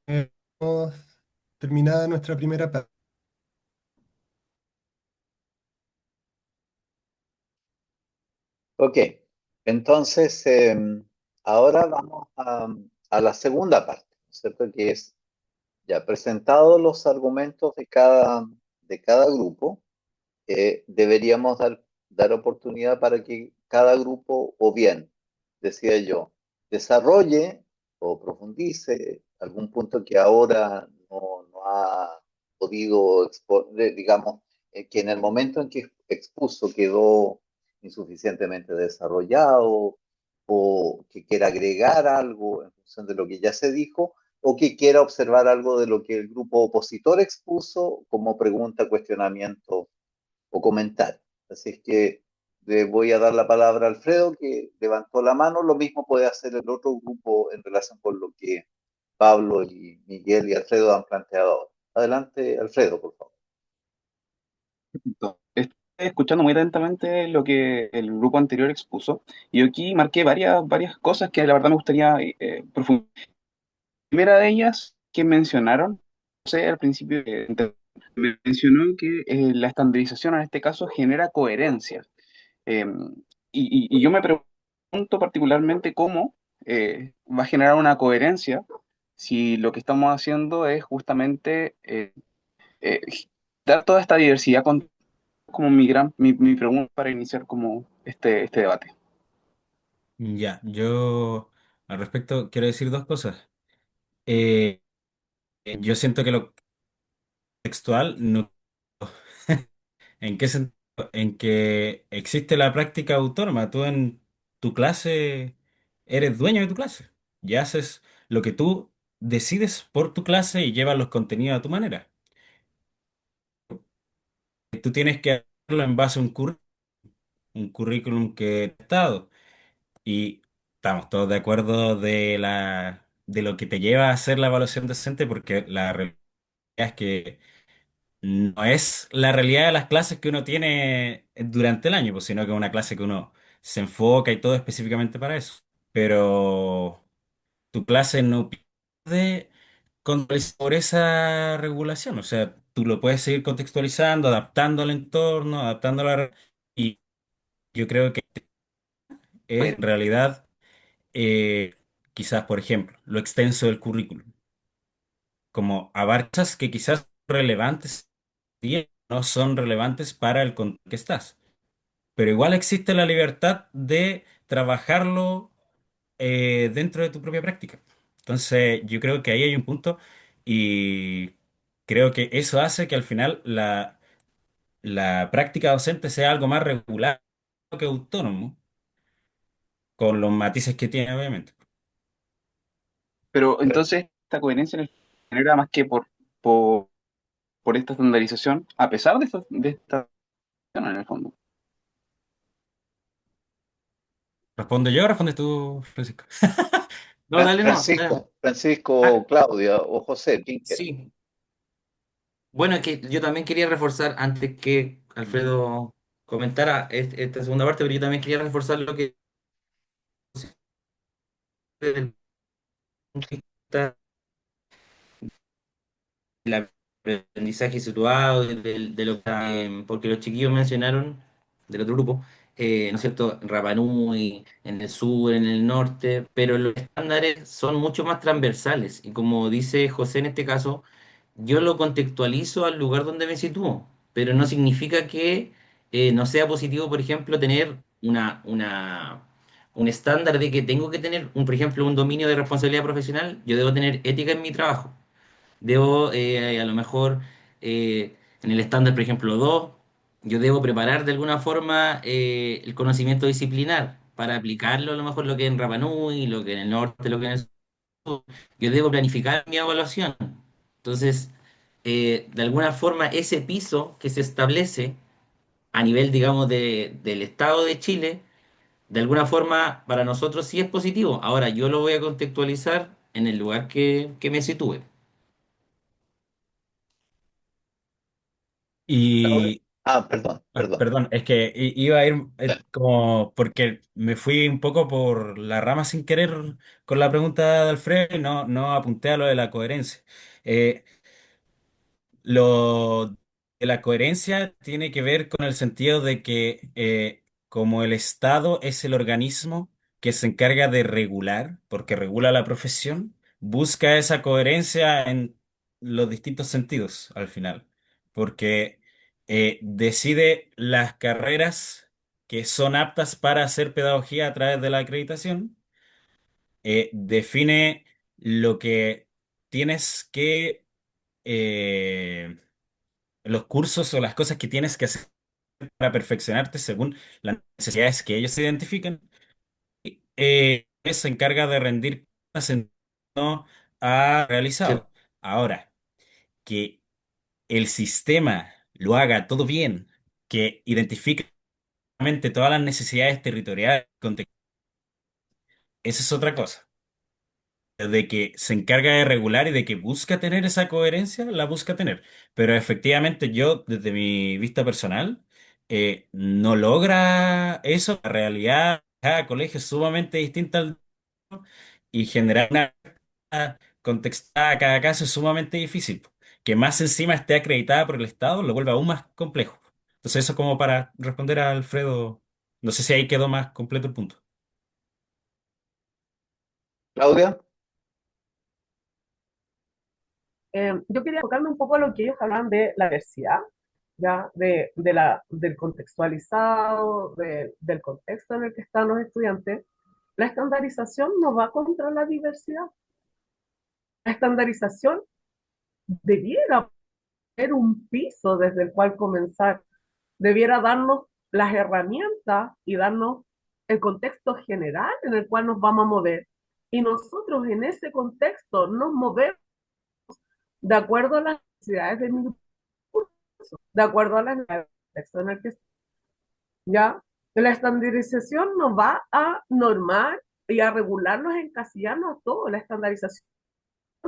S7: Hemos terminada nuestra primera parte.
S1: Ok, entonces ahora vamos a la segunda parte, ¿no es cierto? Que es ya presentados los argumentos de cada grupo, deberíamos dar oportunidad para que cada grupo, o bien, decía yo, desarrolle o profundice algún punto que ahora no ha podido exponer, digamos, que en el momento en que expuso quedó insuficientemente desarrollado, o que quiera agregar algo en función de lo que ya se dijo, o que quiera observar algo de lo que el grupo opositor expuso como pregunta, cuestionamiento o comentar. Así es que le voy a dar la palabra a Alfredo, que levantó la mano. Lo mismo puede hacer el otro grupo en relación con lo que Pablo y Miguel y Alfredo han planteado ahora. Adelante, Alfredo, por favor.
S8: Estoy escuchando muy atentamente lo que el grupo anterior expuso y yo aquí marqué varias cosas que la verdad me gustaría profundizar. La primera de ellas que mencionaron, no sé, al principio mencionó que la estandarización en este caso genera coherencia. Eh, y yo me pregunto particularmente cómo va a generar una coherencia si lo que estamos haciendo es justamente eh, dar toda esta diversidad como mi pregunta para iniciar como este debate.
S3: Ya, yo al respecto quiero decir dos cosas. Eh, yo siento que lo textual no. ¿En qué sentido? En que existe la práctica autónoma. Tú en tu clase eres dueño de tu clase y haces lo que tú decides por tu clase y llevas los contenidos a tu manera. Tú tienes que hacerlo en base a un currículum que te he dado. Y estamos todos de acuerdo de lo que te lleva a hacer la evaluación docente, porque la realidad es que no es la realidad de las clases que uno tiene durante el año, pues, sino que es una clase que uno se enfoca y todo específicamente para eso. Pero tu clase no pierde por esa regulación, o sea, tú lo puedes seguir contextualizando, adaptando al entorno, adaptando a y yo creo que es en realidad, eh, quizás, por ejemplo, lo extenso del currículum, como abarcas que quizás son relevantes y no son relevantes para el contexto que estás. Pero igual existe la libertad de trabajarlo dentro de tu propia práctica. Entonces, yo creo que ahí hay un punto y creo que eso hace que al final la práctica docente sea algo más regular que autónomo, con los matices que tiene, obviamente.
S8: Pero entonces esta coherencia en el genera más que por, por esta estandarización, a pesar de esta en el fondo.
S3: ¿Respondo yo o respondes tú, Francisco?
S4: No, dale no.
S1: Francisco,
S4: Ah,
S1: Claudia o José, ¿quién quiere?
S4: sí. Bueno, es que yo también quería reforzar, antes que Alfredo comentara esta segunda parte, pero yo también quería reforzar lo que desde el punto de vista del aprendizaje situado, de lo que, porque los chiquillos mencionaron del otro grupo, ¿no es cierto?, en Rapa Nui, en el sur, en el norte, pero los estándares son mucho más transversales y como dice José en este caso, yo lo contextualizo al lugar donde me sitúo, pero no significa que no sea positivo, por ejemplo, tener un estándar de que tengo que tener, por ejemplo, un dominio de responsabilidad profesional, yo debo tener ética en mi trabajo. Debo, a lo mejor, en el estándar, por ejemplo, 2 yo debo preparar de alguna forma el conocimiento disciplinar para aplicarlo, a lo mejor lo que en Rapa Nui, lo que en el norte, lo que en el sur. Yo debo planificar mi evaluación. Entonces, de alguna forma, ese piso que se establece a nivel, digamos, del Estado de Chile, de alguna forma, para nosotros sí es positivo. Ahora, yo lo voy a contextualizar en el lugar que me sitúe.
S1: Claudia.
S3: Y
S1: Perdón, perdón.
S3: perdón, es que iba a ir como porque me fui un poco por la rama sin querer con la pregunta de Alfredo y no apunté a lo de la coherencia. Eh, Lo de la coherencia tiene que ver con el sentido de que como el Estado es el organismo que se encarga de regular, porque regula la profesión, busca esa coherencia en los distintos sentidos al final, porque decide las carreras que son aptas para hacer pedagogía a través de la acreditación, define lo que tienes que... eh, los cursos o las cosas que tienes que hacer para perfeccionarte según las necesidades que ellos identifican. Se encarga de rendir cuentas en no ha
S4: Sí.
S3: realizado. Ahora, que el sistema lo haga todo bien, que identifique claramente todas las necesidades territoriales, esa es otra cosa. De que se encarga de regular y de que busca tener esa coherencia, la busca tener. Pero efectivamente yo, desde mi vista personal, no logra eso. La realidad, cada colegio es sumamente distinta y generar una contextada a cada caso es sumamente difícil. Que más encima esté acreditada por el Estado lo vuelve aún más complejo. Entonces eso como para responder a Alfredo, no sé si ahí quedó más completo el punto.
S1: Claudia.
S5: Yo quería enfocarme un poco a lo que ellos hablan de la diversidad, ¿ya? Del contextualizado, del contexto en el que están los estudiantes. La estandarización no va contra la diversidad. La estandarización debiera ser un piso desde el cual comenzar, debiera darnos las herramientas y darnos el contexto general en el cual nos vamos a mover. Y nosotros en ese contexto nos movemos de acuerdo a las necesidades de mi curso, de acuerdo a las necesidades del contexto en el que ya. La estandarización nos va a normar y a regularnos, encasillarnos a todo. La estandarización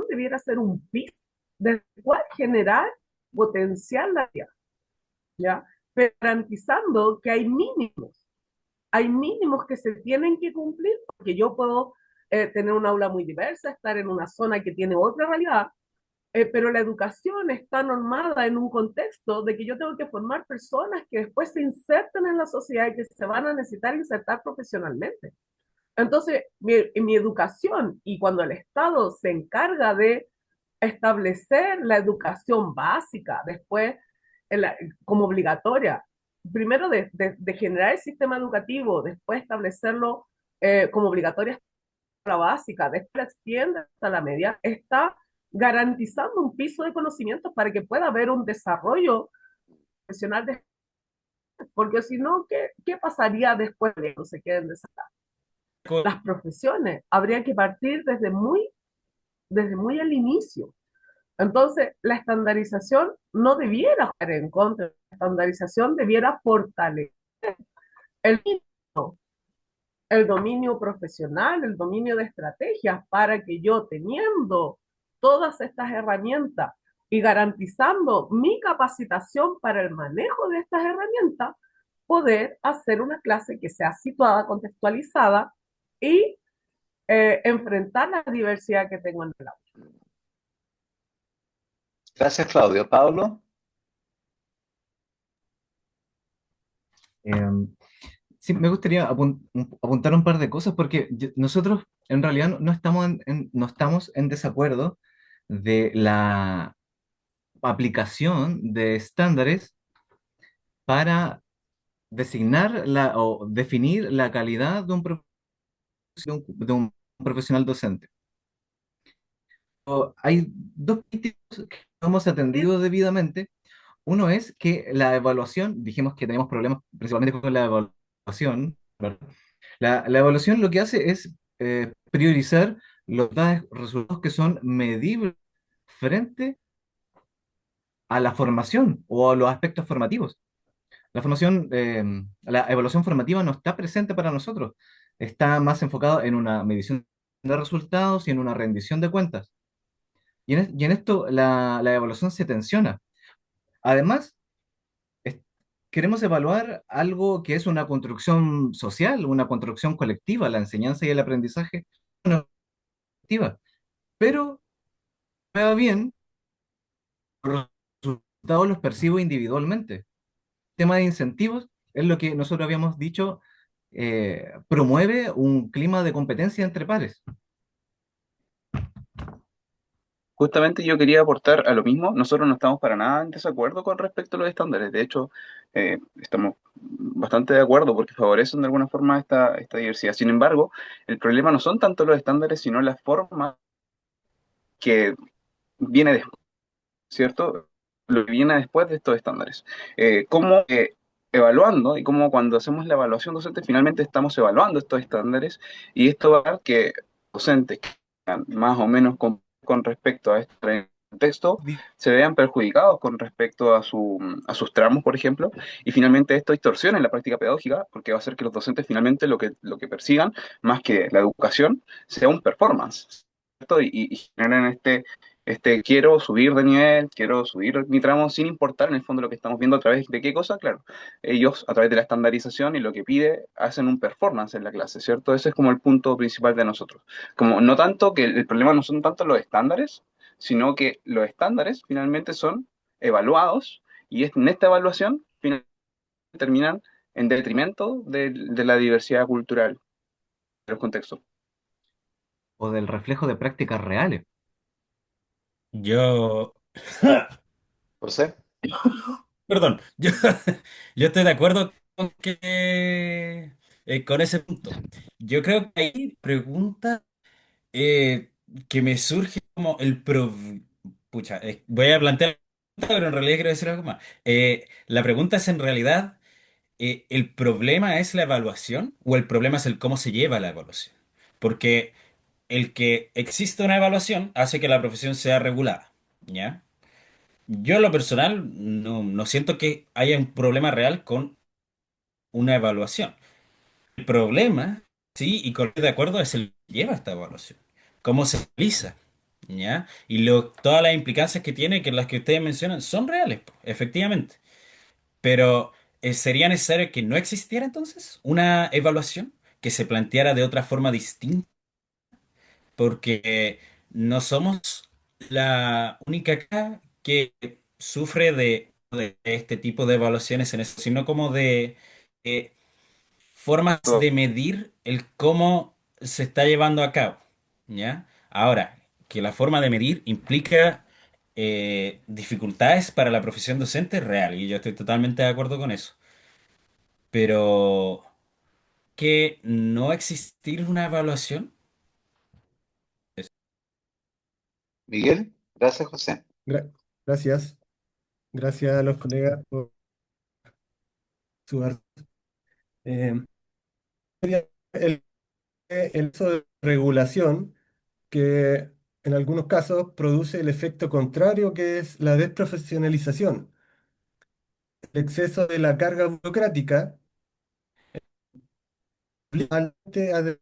S5: debiera ser un piso del cual generar potencial la vida, ¿ya? Pero garantizando que hay mínimos que se tienen que cumplir, porque yo puedo tener un aula muy diversa, estar en una zona que tiene otra realidad, pero la educación está normada en un contexto de que yo tengo que formar personas que después se inserten en la sociedad y que se van a necesitar insertar profesionalmente. Entonces, mi educación y cuando el Estado se encarga de establecer la educación básica, después como obligatoria, primero de generar el sistema educativo, después establecerlo como obligatoria la básica, después la extiende hasta la media, está garantizando un piso de conocimientos para que pueda haber un desarrollo profesional, porque si no, ¿qué pasaría después de que no se queden desarrollados? Las profesiones habría que partir desde muy al inicio. Entonces, la estandarización no debiera jugar en contra, la estandarización debiera fortalecer el el dominio profesional, el dominio de estrategias para que yo teniendo todas estas herramientas y garantizando mi capacitación para el manejo de estas herramientas, poder hacer una clase que sea situada, contextualizada y enfrentar la diversidad que tengo en el aula.
S1: Gracias, Claudio. Pablo.
S6: Eh, Sí, me gustaría apuntar un par de cosas porque nosotros en realidad no estamos no estamos en desacuerdo de la aplicación de estándares para designar o definir la calidad de de un profesional docente. Hay dos críticos que no hemos atendido debidamente. Uno es que la evaluación, dijimos que tenemos problemas principalmente con la evaluación, ¿verdad? La evaluación lo que hace es priorizar los resultados que son medibles frente a la formación o a los aspectos formativos. La evaluación formativa no está presente para nosotros, está más enfocada en una medición de resultados y en una rendición de cuentas. Y en esto la evaluación se tensiona. Además, es- queremos evaluar algo que es una construcción social, una construcción colectiva, la enseñanza y el aprendizaje colectiva. Pero me va bien, los resultados los percibo individualmente. El tema de incentivos es lo que nosotros habíamos dicho, promueve un clima de competencia entre pares.
S8: Justamente yo quería aportar a lo mismo. Nosotros no estamos para nada en desacuerdo con respecto a los estándares. De hecho, estamos bastante de acuerdo porque favorecen de alguna forma esta diversidad. Sin embargo, el problema no son tanto los estándares, sino la forma que viene después, ¿cierto? Lo que viene después de estos estándares. Cómo evaluando y cómo cuando hacemos la evaluación docente finalmente estamos evaluando estos estándares y esto va a dar que docentes que tengan más o menos con respecto a este texto se vean perjudicados con respecto a sus tramos, por ejemplo, y finalmente esto distorsiona en la práctica pedagógica porque va a hacer que los docentes finalmente lo que persigan, más que la educación, sea un performance, ¿cierto? Y generen quiero subir de nivel, quiero subir mi tramo sin importar en el fondo lo que estamos viendo a través de qué cosa, claro. Ellos a través de la estandarización y lo que pide hacen un performance en la clase, ¿cierto? Ese es como el punto principal de nosotros. Como no tanto que el problema no son tanto los estándares, sino que los estándares finalmente son evaluados y en esta evaluación finalmente terminan en detrimento de la diversidad cultural de los contextos.
S6: O del reflejo de prácticas reales.
S3: Yo,
S1: José,
S3: perdón, yo estoy de acuerdo con con ese punto. Yo creo que hay pregunta que me surge como pucha, voy a plantear, pero en realidad quiero decir algo más. La pregunta es en realidad, ¿el problema es la evaluación o el problema es el cómo se lleva la evaluación? Porque el que exista una evaluación hace que la profesión sea regulada, ¿ya? Yo en lo personal no siento que haya un problema real con una evaluación. El problema, sí, y con de acuerdo, es el que lleva esta evaluación. ¿Cómo se realiza? ¿Ya? Y todas las implicancias que tiene, que las que ustedes mencionan, son reales, po, efectivamente. Pero ¿sería necesario que no existiera entonces una evaluación que se planteara de otra forma distinta? Porque no somos la única acá que sufre de este tipo de evaluaciones en eso, sino como de eh, formas de medir el cómo se está llevando a cabo, ¿ya? Ahora, que la forma de medir implica dificultades para la profesión docente es real, y yo estoy totalmente de acuerdo con eso. Pero que no existir una evaluación,
S1: Miguel, gracias, José.
S7: Gra- gracias. Gracias a los colegas por su eh, el, el uso de regulación que en algunos casos produce el efecto contrario que es la desprofesionalización. El exceso de la carga burocrática obliga a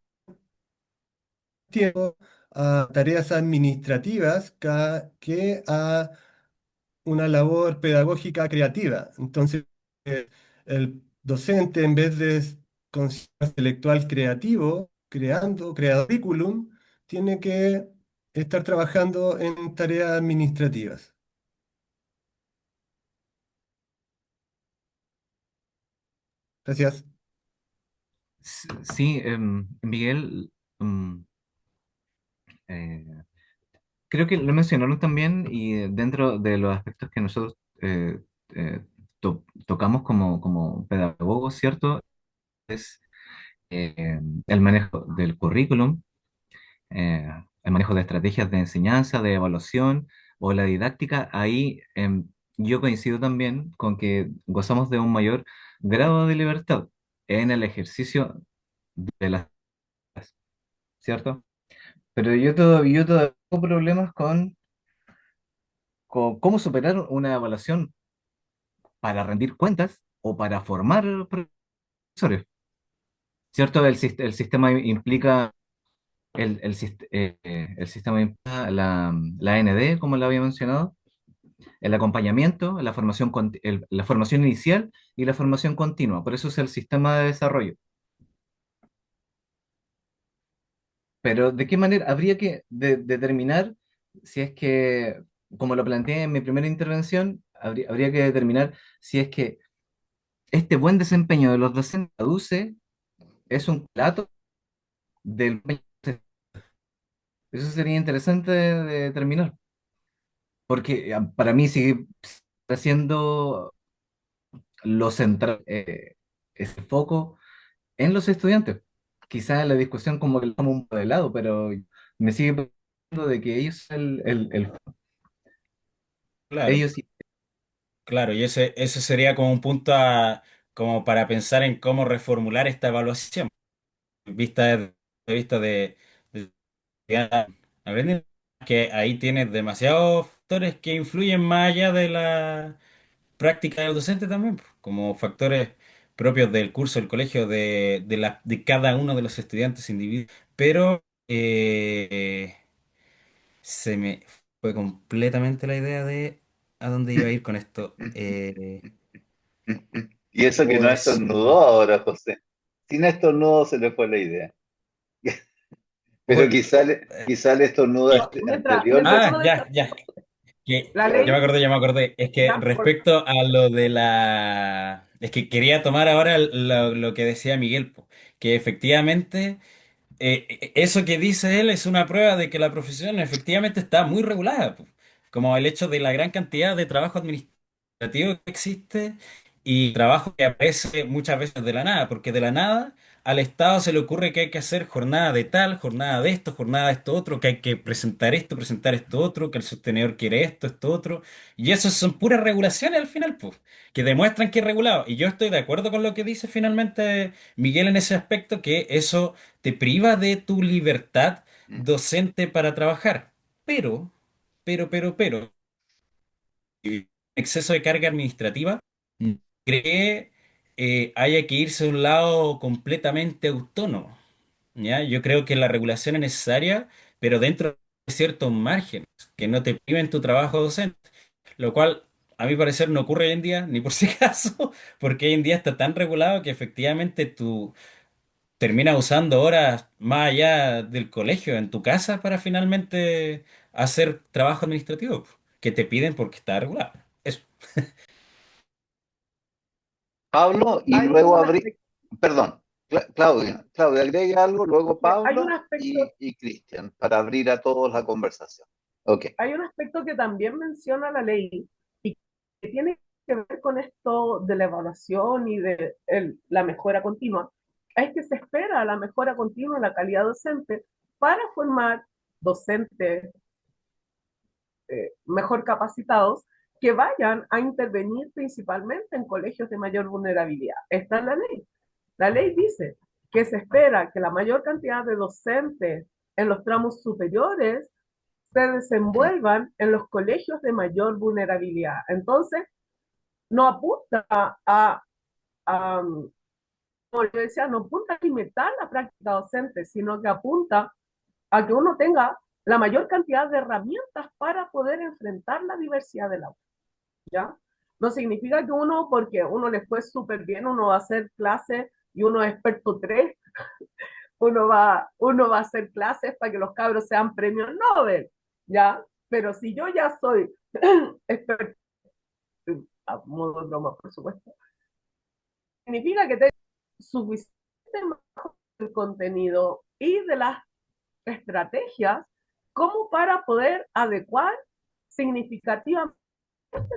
S7: tiempo a tareas administrativas que a una labor pedagógica creativa. Entonces, el docente, en vez de con intelectual creativo, creado currículum, tiene que estar trabajando en tareas administrativas. Gracias.
S6: Sí, Miguel, mm, eh, creo que lo mencionaron también y dentro de los aspectos que nosotros eh, tocamos como pedagogos, ¿cierto? Es el manejo del currículum, eh, el manejo de estrategias de enseñanza, de evaluación o la didáctica. Ahí yo coincido también con que gozamos de un mayor grado de libertad en el ejercicio de las, ¿cierto? Pero yo todavía tengo problemas con cómo superar una evaluación para rendir cuentas o para formar profesores, ¿cierto? El sistema implica el sistema implica la ND, como lo había mencionado, el acompañamiento, la formación inicial y la formación continua. Por eso es el sistema de desarrollo. Pero ¿de qué manera habría que determinar si es que, como lo planteé en mi primera intervención, habría que determinar si es que este buen desempeño de los docentes traduce, es un plato del... Eso sería interesante de determinar, porque para mí sigue siendo lo central, ese foco en los estudiantes. Quizás la discusión como que lo tomo un poco de lado, pero me sigue pareciendo de que ellos,
S3: Claro,
S6: ellos
S3: claro, y ese sería como un punto como para pensar en cómo reformular esta evaluación, vista desde el vista de aprender que ahí tienes demasiados factores que influyen más allá de la práctica del docente también, pues, como factores propios del curso del colegio de cada uno de los estudiantes individuos. Pero se me fue completamente la idea de a dónde iba a ir con esto.
S1: Y eso que no
S3: Pues,
S1: estornudó ahora, José. Sin estornudo se le fue la idea. Pero
S3: uy,
S1: quizá el estornudo
S3: que-
S1: anterior le...
S5: Mientras uno
S3: ya, ya.
S5: desarrolla
S3: Que
S5: la
S3: ya me
S5: ley,
S3: acordé, ya me acordé. Es que
S5: ya,
S3: respecto a lo de la... Es que quería tomar ahora lo que decía Miguel, po, que efectivamente eso que dice él es una prueba de que la profesión efectivamente está muy regulada, po. Como el hecho de la gran cantidad de trabajo administrativo que existe y trabajo que aparece muchas veces de la nada, porque de la nada al Estado se le ocurre que hay que hacer jornada de tal, jornada de esto otro, que hay que presentar esto otro, que el sostenedor quiere esto otro, y eso son puras regulaciones al final, pues, que demuestran que es regulado. Y yo estoy de acuerdo con lo que dice finalmente Miguel en ese aspecto, que eso te priva de tu libertad docente para trabajar. Pero, pero, exceso de carga administrativa, cree que haya que irse a un lado completamente autónomo. ¿Ya? Yo creo que la regulación es necesaria, pero dentro de ciertos márgenes, que no te priven tu trabajo docente, lo cual a mi parecer no ocurre hoy en día, ni por si acaso, porque hoy en día está tan regulado que efectivamente tú terminas usando horas más allá del colegio, en tu casa, para finalmente hacer trabajo administrativo, que te piden porque está regulado. Eso.
S1: Pablo, y
S5: hay
S1: luego
S5: un
S1: abrí...
S5: aspecto,
S1: Perdón, Claudia, agrega algo, luego
S5: hay un
S1: Pablo
S5: aspecto,
S1: y Cristian, para abrir a todos la conversación. Ok.
S5: hay un aspecto que también menciona la ley y que tiene que ver con esto de la evaluación y de la mejora continua. Es que se espera la mejora continua en la calidad docente para formar docentes mejor capacitados que vayan a intervenir principalmente en colegios de mayor vulnerabilidad. Esta es la ley. La ley dice que se espera que la mayor cantidad de docentes en los tramos superiores se desenvuelvan en los colegios de mayor vulnerabilidad. Entonces, no apunta a como yo decía, no apunta a limitar la práctica docente, sino que apunta a que uno tenga la mayor cantidad de herramientas para poder enfrentar la diversidad del aula, ¿ya? No significa que uno, porque uno le fue súper bien, uno va a hacer clases y uno es experto 3, uno va a hacer clases para que los cabros sean premios Nobel, ¿ya? Pero si yo ya soy experto, a modo de broma, por supuesto, significa que tengo suficiente manejo del contenido y de las estrategias como para poder adecuar significativamente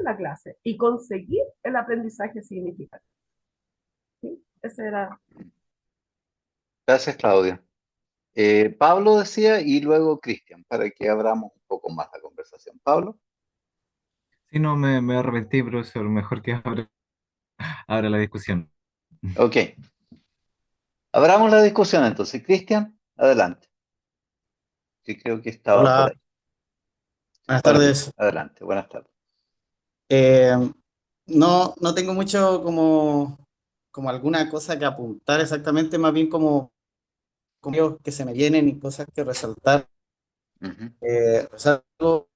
S5: la clase y conseguir el aprendizaje significativo. ¿Sí? Ese era.
S1: Gracias, Claudia. Pablo decía y luego Cristian, para que abramos un poco más la conversación. Pablo,
S6: Sí, no, me arrepentí, profesor. Mejor que abra la discusión.
S1: ok. Abramos la discusión entonces. Cristian, adelante. Sí, creo que estaba por
S9: Hola,
S1: ahí.
S9: buenas
S1: Ahora sí,
S9: tardes.
S1: adelante. Buenas tardes.
S9: Eh, no tengo mucho como alguna cosa que apuntar exactamente, más bien como que se me vienen y cosas que resaltar.
S1: Ujú.
S9: Resalto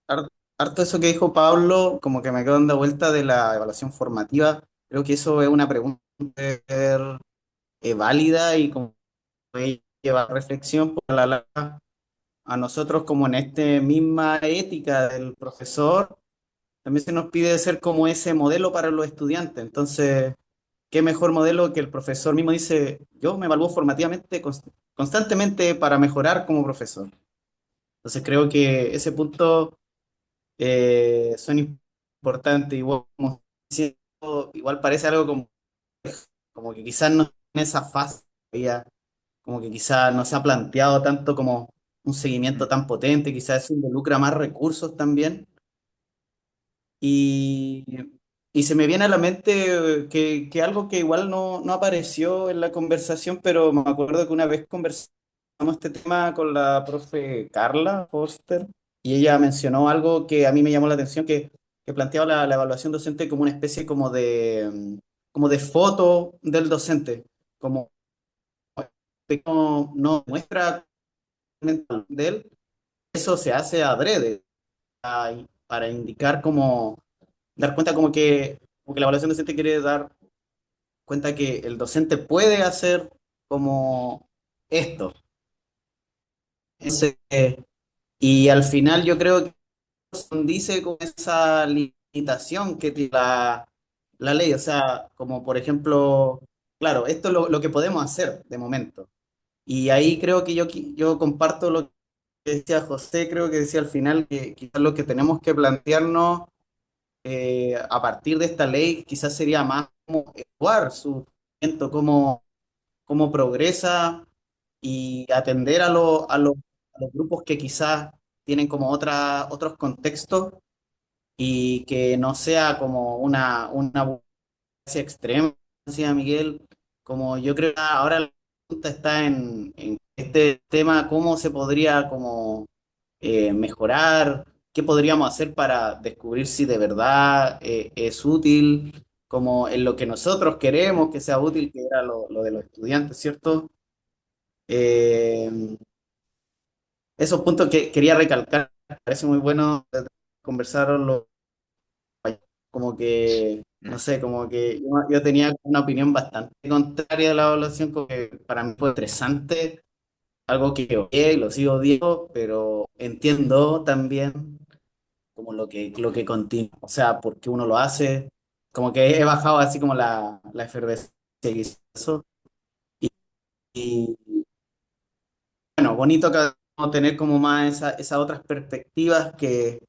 S9: har- harto eso que dijo Pablo, como que me quedo dando vuelta de la evaluación formativa. Creo que eso es una pregunta válida y como que lleva a reflexión por la larga a nosotros como en esta misma ética del profesor. También se nos pide ser como ese modelo para los estudiantes. Entonces, ¿qué mejor modelo que el profesor mismo dice, yo me evalúo formativamente, constantemente para mejorar como profesor? Entonces, creo que ese punto son importantes. Igual, como diciendo, igual parece algo como que quizás no en esa fase, todavía, como que quizás no se ha planteado tanto como un seguimiento tan potente, quizás eso involucra más recursos también. Y, y se me viene a la mente que algo que igual no apareció en la conversación, pero me acuerdo que una vez conversamos este tema con la profe Carla Foster y ella mencionó algo que a mí me llamó la atención, que planteaba la evaluación docente como una especie como de foto del docente, como que no muestra mental de él, eso se hace adrede para indicar como dar cuenta como que la evaluación docente quiere dar cuenta que el docente puede hacer como esto. Entonces, y al final yo creo que dice con esa limitación que tiene la ley, o sea, como por ejemplo, claro, esto es lo que podemos hacer de momento. Y ahí creo que yo comparto lo que decía José, creo que decía al final que quizás lo que tenemos que plantearnos a partir de esta ley quizás sería más como evaluar su movimiento, cómo progresa y atender a los grupos que quizás tienen como otros contextos y que no sea como una burocracia extrema, decía Miguel, como yo creo que ahora la pregunta está en este tema, cómo se podría como mejorar, qué podríamos hacer para descubrir si de verdad es útil, como en lo que nosotros queremos que sea útil, que era lo de los estudiantes, ¿cierto? Eh, Esos puntos que quería recalcar, me parece muy bueno conversarlo, como que, no
S1: Mm.
S9: sé, como que yo tenía una opinión bastante contraria de la evaluación, como que para mí fue interesante, algo que odié y lo sigo odiando, pero entiendo también como lo que continúa, o sea, porque uno lo hace, como que he bajado así como la efervescencia que hizo eso, y bueno, bonito que tener como más esas otras perspectivas que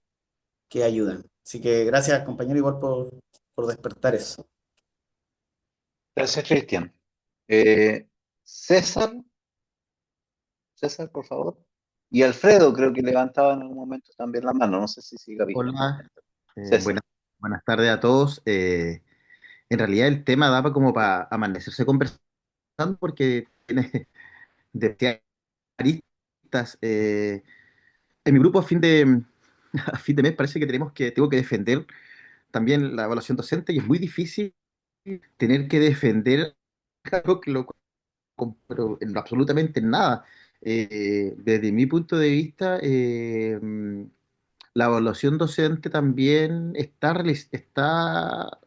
S9: ayudan. Así que gracias, compañero, igual por despertar eso.
S1: Gracias, Cristian. Eh, César, César, por favor. Y Alfredo creo que levantaba en algún momento también la mano. No sé si siga vigente.
S10: Hola,
S1: César.
S10: buenas tardes a todos. En realidad el tema daba como para amanecerse conversando porque tiene de aristas. En mi grupo a fin de mes parece que tengo que defender también la evaluación docente y es muy difícil tener que defender algo que lo pero en absolutamente nada. Desde mi punto de vista, la evaluación docente también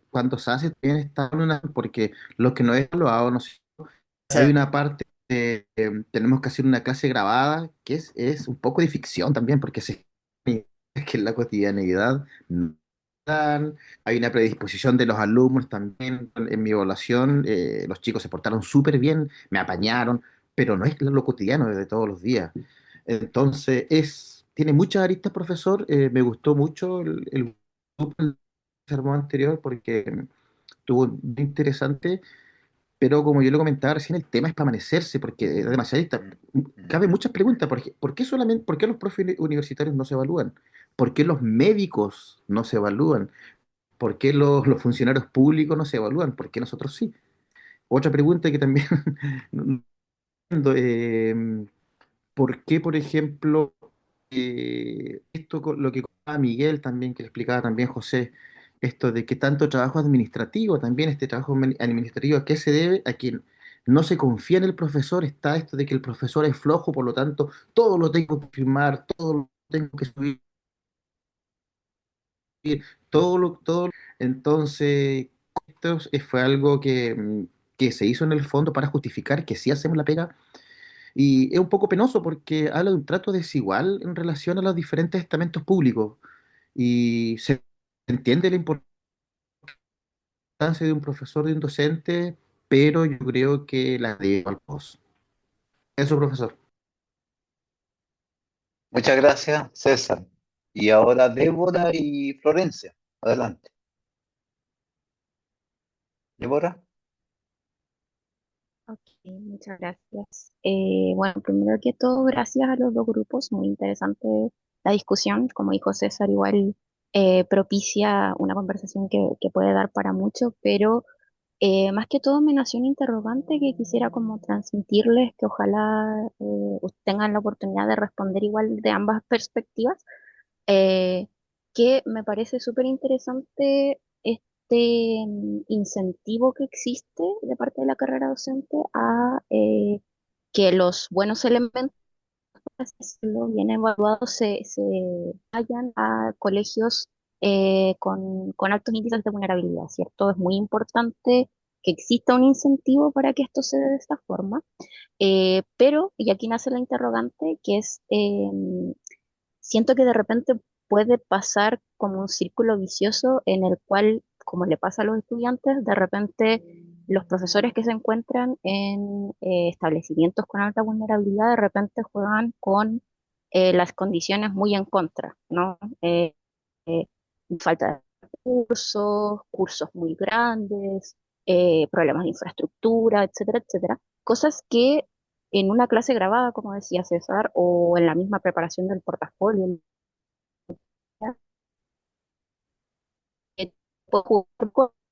S10: cuando se hace, también está en porque lo que no es evaluado, no sé, hay
S9: Gracias.
S10: una parte, tenemos que hacer una clase grabada, que es un poco de ficción también, porque es que en la cotidianeidad dan, hay una predisposición de los alumnos también. En mi evaluación, los chicos se portaron súper bien, me apañaron, pero no es lo cotidiano de todos los días. Entonces, tiene muchas aristas, profesor. Me gustó mucho el grupo del sermón anterior porque estuvo muy interesante, pero como yo lo comentaba recién, el tema es para amanecerse, porque es demasiado. Cabe muchas preguntas. ¿Por qué solamente, por qué los profes universitarios no se evalúan? ¿Por qué los médicos no se evalúan? ¿Por qué los funcionarios públicos no se evalúan? ¿Por qué nosotros sí? Otra pregunta que también, no entiendo, ¿por qué, por ejemplo, esto lo que comentaba Miguel también, que le explicaba también José, esto de que tanto trabajo administrativo, también este trabajo administrativo, ¿a qué se debe? A que no se confía en el profesor, está esto de que el profesor es flojo, por lo tanto, todo lo tengo que firmar, todo lo tengo que subir, todo. Entonces, esto fue algo que se hizo en el fondo para justificar que sí hacemos la pega. Y es un poco penoso porque habla de un trato desigual en relación a los diferentes estamentos públicos. Y se entiende la importancia de un profesor, de un docente, pero yo creo que la de al post. Eso, profesor.
S1: Muchas gracias, César. Y ahora Débora y Florencia. Adelante. Débora.
S11: Ok, muchas gracias. Bueno, primero que todo, gracias a los dos grupos, muy interesante la discusión. Como dijo César, igual propicia una conversación que puede dar para mucho, pero más que todo me nació un interrogante que quisiera como transmitirles, que ojalá tengan la oportunidad de responder igual de ambas perspectivas, eh, que me parece súper interesante este incentivo que existe de parte de la carrera docente a que los buenos elementos, por así decirlo, bien evaluados, se vayan a colegios con altos índices de vulnerabilidad, ¿cierto? Es muy importante que exista un incentivo para que esto se dé de esta forma, pero, y aquí nace la interrogante, que es, siento que de repente puede pasar como un círculo vicioso en el cual, como le pasa a los estudiantes, de repente los profesores que se encuentran en establecimientos con alta vulnerabilidad, de repente juegan con las condiciones muy en contra, ¿no? Eh, falta de recursos, cursos muy grandes, problemas de infraestructura, etcétera, etcétera. Cosas que en una clase grabada, como decía César, o en la misma preparación del portafolio, eh, puedo jugar contra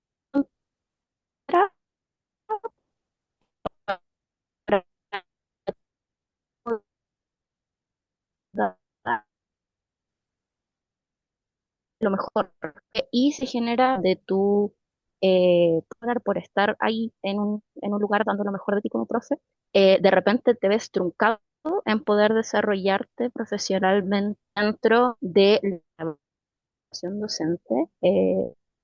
S11: para dar lo mejor. Y se genera de tu por estar ahí en un lugar dando lo mejor de ti como profe, de repente te ves truncado en poder desarrollarte profesionalmente dentro de la educación docente.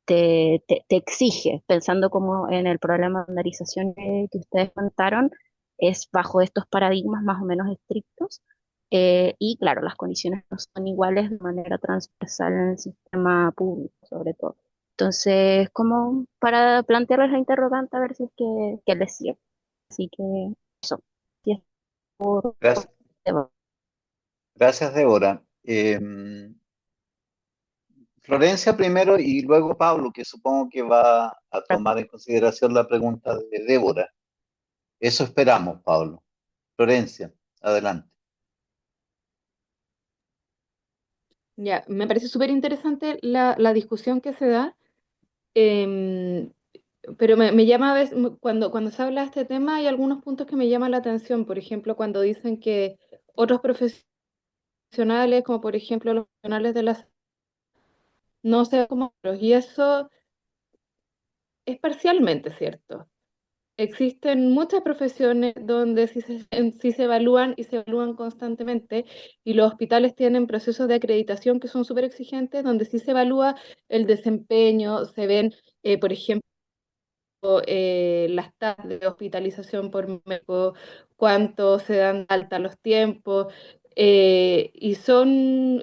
S11: Te exige, pensando como en el problema de estandarización que ustedes contaron, es bajo estos paradigmas más o menos estrictos. Y claro, las condiciones no son iguales de manera transversal en el sistema público, sobre todo. Entonces, como para plantearles la interrogante a ver si es que les sirve. Así que eso. Sí, es por
S1: Gracias,
S11: tema.
S1: gracias Débora. Florencia primero y luego Pablo, que supongo que va a tomar en consideración la pregunta de Débora. Eso esperamos, Pablo. Florencia, adelante.
S12: Ya, me parece súper interesante la discusión que se da, em, pero me llama a veces, cuando se habla de este tema, hay algunos puntos que me llaman la atención. Por ejemplo, cuando dicen que otros profesionales, como por ejemplo los profesionales de la no se ven como otros, y eso es parcialmente cierto. Existen muchas profesiones donde sí se evalúan y se evalúan constantemente, y los hospitales tienen procesos de acreditación que son súper exigentes, donde sí se evalúa el desempeño, se ven, por ejemplo, las tasas de hospitalización por médico, cuánto se dan de alta los tiempos. y son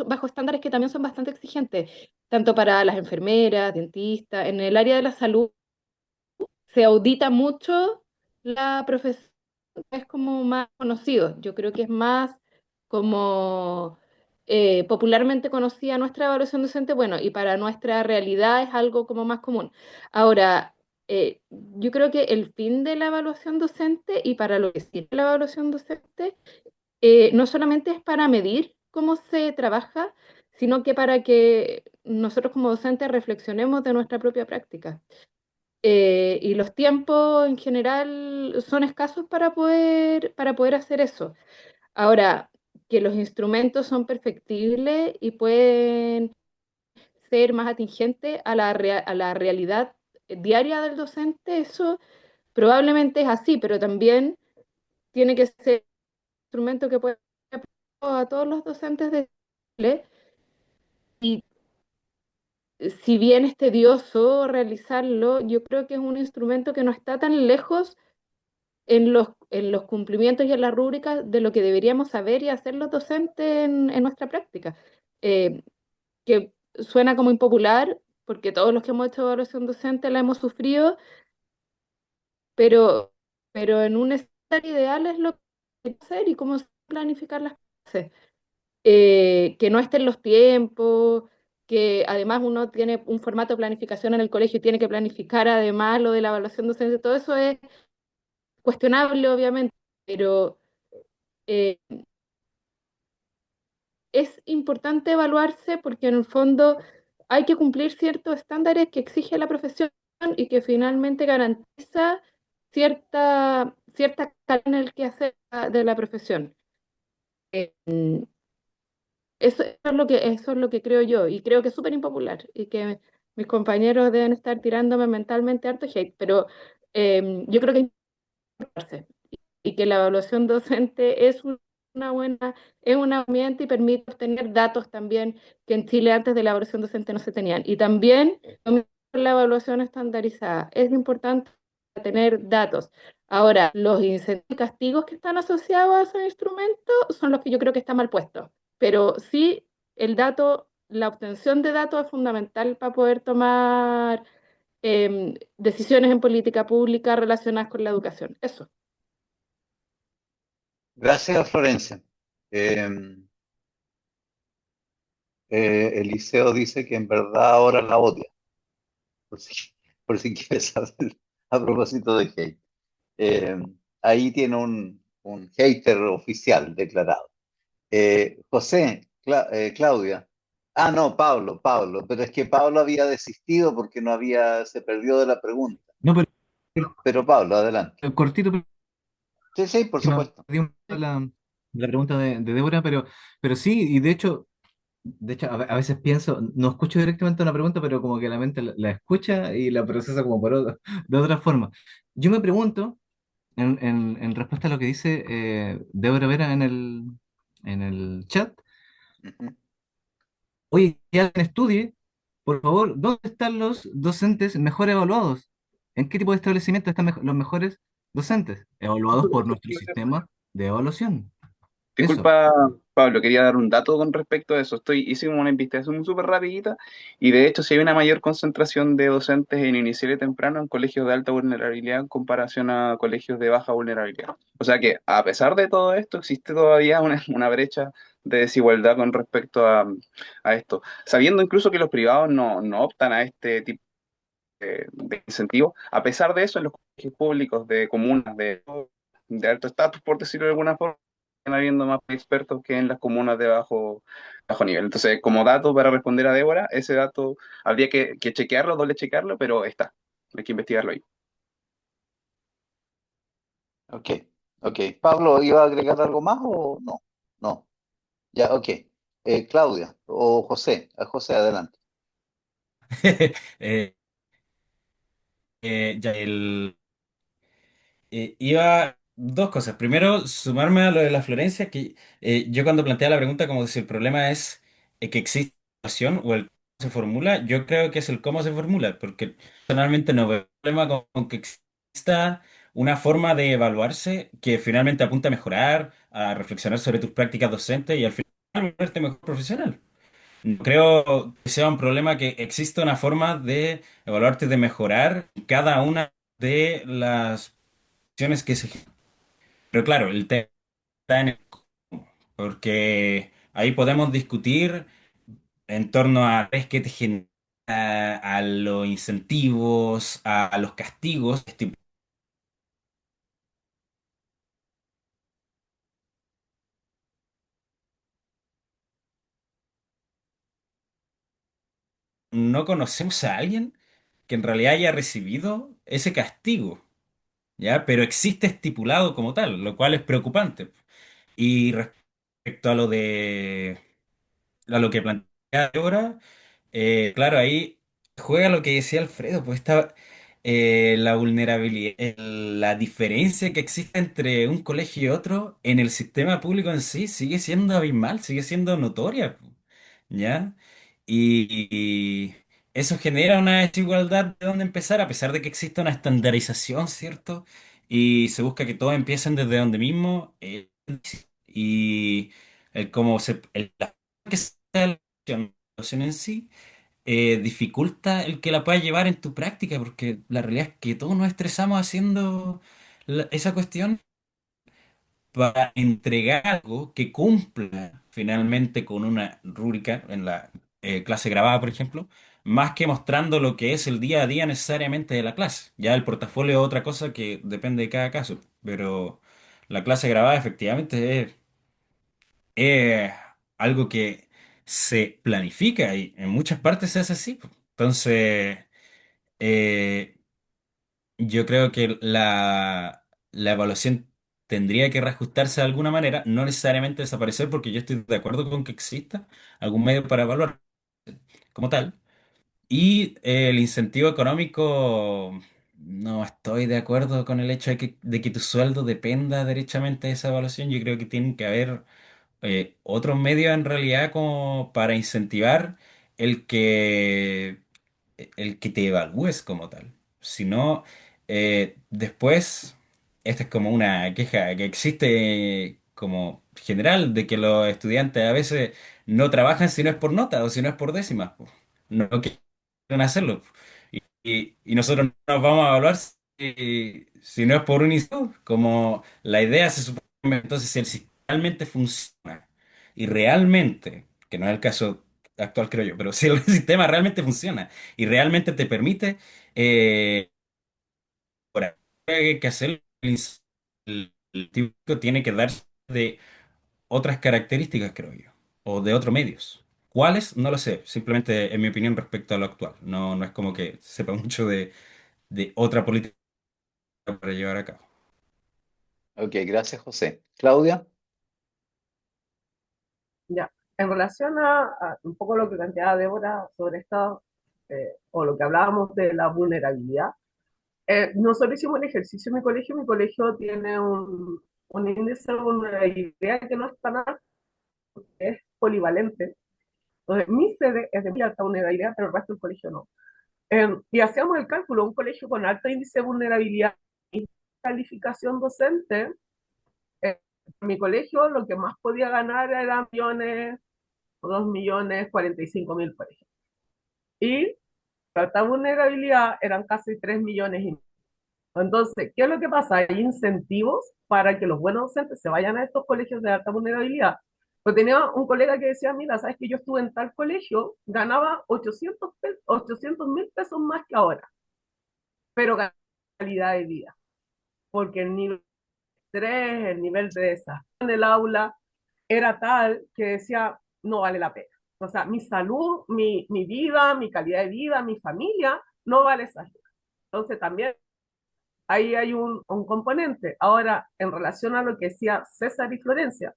S12: bajo estándares que también son bastante exigentes, tanto para las enfermeras, dentistas, en el área de la salud se audita mucho la profesión, es como más conocido. Yo creo que es más como popularmente conocida nuestra evaluación docente, bueno, y para nuestra realidad es algo como más común. Ahora, yo creo que el fin de la evaluación docente y para lo que sirve la evaluación docente, no solamente es para medir cómo se trabaja, sino que para que nosotros como docentes reflexionemos de nuestra propia práctica. Y los tiempos en general son escasos para poder hacer eso. Ahora, que los instrumentos son perfectibles y pueden ser más atingentes a a la realidad diaria del docente, eso probablemente es así, pero también tiene que ser un instrumento que pueda a todos los docentes de Chile. Y si bien es tedioso realizarlo, yo creo que es un instrumento que no está tan lejos en los cumplimientos y en la rúbrica de lo que deberíamos saber y hacer los docentes en nuestra práctica. Eh, que suena como impopular, porque todos los que hemos hecho evaluación docente la hemos sufrido, pero, pero en un escenario ideal es lo que hay que hacer y cómo planificar las clases. Que no estén los tiempos, que además uno tiene un formato de planificación en el colegio y tiene que planificar además lo de la evaluación docente, todo eso es cuestionable, obviamente, pero eh, es importante evaluarse porque en el fondo hay que cumplir ciertos estándares que exige la profesión y que finalmente garantiza cierta calidad en el quehacer de la profesión. Eh, eso es lo que creo yo y creo que es súper impopular y que mis compañeros deben estar tirándome mentalmente harto hate, pero yo creo que hay que preocuparse y que la evaluación docente es una buena, es una herramienta y permite obtener datos también que en Chile antes de la evaluación docente no se tenían. Y también la evaluación estandarizada. Es importante tener datos. Ahora, los incentivos y castigos que están asociados a ese instrumento son los que yo creo que están mal puestos. Pero sí, el dato, la obtención de datos es fundamental para poder tomar decisiones en política pública relacionadas con la educación. Eso.
S1: Gracias, Florencia. Eh, Eliseo dice que en verdad ahora la odia, por si, por si quieres saber a propósito de hate. Eh, Ahí tiene un hater oficial declarado. José, Claudia. Ah, no, Pablo, pero es que Pablo había desistido porque no había, se perdió de la pregunta.
S6: No, pero
S1: Pero Pablo, adelante.
S6: cortito,
S1: Sí, sí, por
S6: que me
S1: supuesto.
S6: perdí un poco la pregunta de Débora, pero sí, y de hecho, a veces pienso, no escucho directamente una pregunta, pero como que la mente la escucha y la procesa como de otra forma. Yo me pregunto, en respuesta a lo que dice Débora Vera en el chat,
S1: Ujú.
S6: oye, que alguien estudie, por favor, ¿dónde están los docentes mejor evaluados? ¿En qué tipo de establecimiento están los mejores docentes? Evaluados por nuestro sistema de evaluación. Eso.
S8: Disculpa, Pablo, quería dar un dato con respecto a eso. Hice una investigación súper rapidita y de hecho si hay una mayor concentración de docentes en inicial y temprano en colegios de alta vulnerabilidad en comparación a colegios de baja vulnerabilidad. O sea que a pesar de todo esto existe todavía una brecha de desigualdad con respecto a esto. Sabiendo incluso que los privados no optan a este tipo de incentivo, a pesar de eso en los colegios públicos de comunas de alto estatus, por decirlo de alguna forma, están habiendo más expertos que en las comunas de bajo nivel. Entonces, como dato para responder a Débora, ese dato habría que chequearlo, doble chequearlo, pero está. Hay que investigarlo ahí.
S1: Ok, ok. Pablo, ¿iba a agregar algo más o no? No. Ya, ok. Claudia o José. José, adelante.
S3: Eh, ya iba dos cosas. Primero, sumarme a lo de la Florencia, que yo cuando planteaba la pregunta como si el problema es que existe situación o el cómo se formula, yo creo que es el cómo se formula, porque personalmente no veo problema con que exista una forma de evaluarse que finalmente apunta a mejorar, a reflexionar sobre tus prácticas docentes y al final volverte mejor profesional. No creo que sea un problema que exista una forma de evaluarte, de mejorar cada una de las acciones que se... Pero claro, el tema está en el cómo, porque ahí podemos discutir en torno a es que te genera, a los incentivos, a los castigos. No conocemos a alguien que en realidad haya recibido ese castigo, ¿ya? Pero existe estipulado como tal, lo cual es preocupante. Y respecto a lo que plantea ahora, claro, ahí juega lo que decía Alfredo, pues está la vulnerabilidad, la diferencia que existe entre un colegio y otro en el sistema público en sí sigue siendo abismal, sigue siendo notoria, pues, ¿ya? Y eso genera una desigualdad de dónde empezar, a pesar de que existe una estandarización, ¿cierto? Y se busca que todos empiecen desde donde mismo. Y el cómo se, la que sea la evaluación en sí dificulta el que la puedas llevar en tu práctica, porque la realidad es que todos nos estresamos haciendo esa cuestión para entregar algo que cumpla finalmente con una rúbrica en la clase grabada, por ejemplo, más que mostrando lo que es el día a día necesariamente de la clase. Ya el portafolio es otra cosa que depende de cada caso, pero la clase grabada efectivamente es algo que se planifica y en muchas partes se hace así, po. Entonces, eh, yo creo que la evaluación tendría que reajustarse de alguna manera, no necesariamente desaparecer, porque yo estoy de acuerdo con que exista algún medio para evaluar como tal. Y el incentivo económico, no estoy de acuerdo con el hecho de que tu sueldo dependa derechamente de esa evaluación. Yo creo que tiene que haber otros medios en realidad como para incentivar el que, el que te evalúes como tal. Si no, después, esta es como una queja que existe como general de que los estudiantes a veces no trabajan si no es por nota o si no es por décimas, po. No quieren hacerlo. Y nosotros no nos vamos a evaluar si no es por un instituto, como la idea se supone. Entonces, si el sistema realmente funciona y realmente, que no es el caso actual, creo yo, pero si el sistema realmente funciona y realmente te permite, por ahí hay que hacer el tipo tiene que darse de otras características, creo yo, o de otros medios. ¿Cuáles? No lo sé, simplemente en mi opinión respecto a lo actual. No, no es como que sepa mucho de otra política para llevar a cabo.
S1: Ok, gracias, José. Claudia.
S5: Ya, en relación a un poco lo que planteaba Débora sobre esto, o lo que hablábamos de la vulnerabilidad, nosotros hicimos un ejercicio en mi colegio tiene un índice de vulnerabilidad que no es tan alto, es polivalente. Entonces, mi sede es de muy alta vulnerabilidad, pero el resto del colegio no. Y hacíamos el cálculo, un colegio con alto índice de vulnerabilidad y calificación docente, en mi colegio lo que más podía ganar eran millones, 2.045.000, por ejemplo. Y la alta vulnerabilidad eran casi 3.000.000. Entonces, ¿qué es lo que pasa? Hay incentivos para que los buenos docentes se vayan a estos colegios de alta vulnerabilidad. Pues tenía un colega que decía, mira, sabes que yo estuve en tal colegio, ganaba 800.000 pesos más que ahora, pero ganaba calidad de vida, porque el nivel de estrés, el nivel de desafío en el aula era tal que decía, no vale la pena. O sea, mi salud, mi vida, mi calidad de vida, mi familia, no vale esa ayuda. Entonces también ahí hay un componente. Ahora, en relación a lo que decía César y Florencia,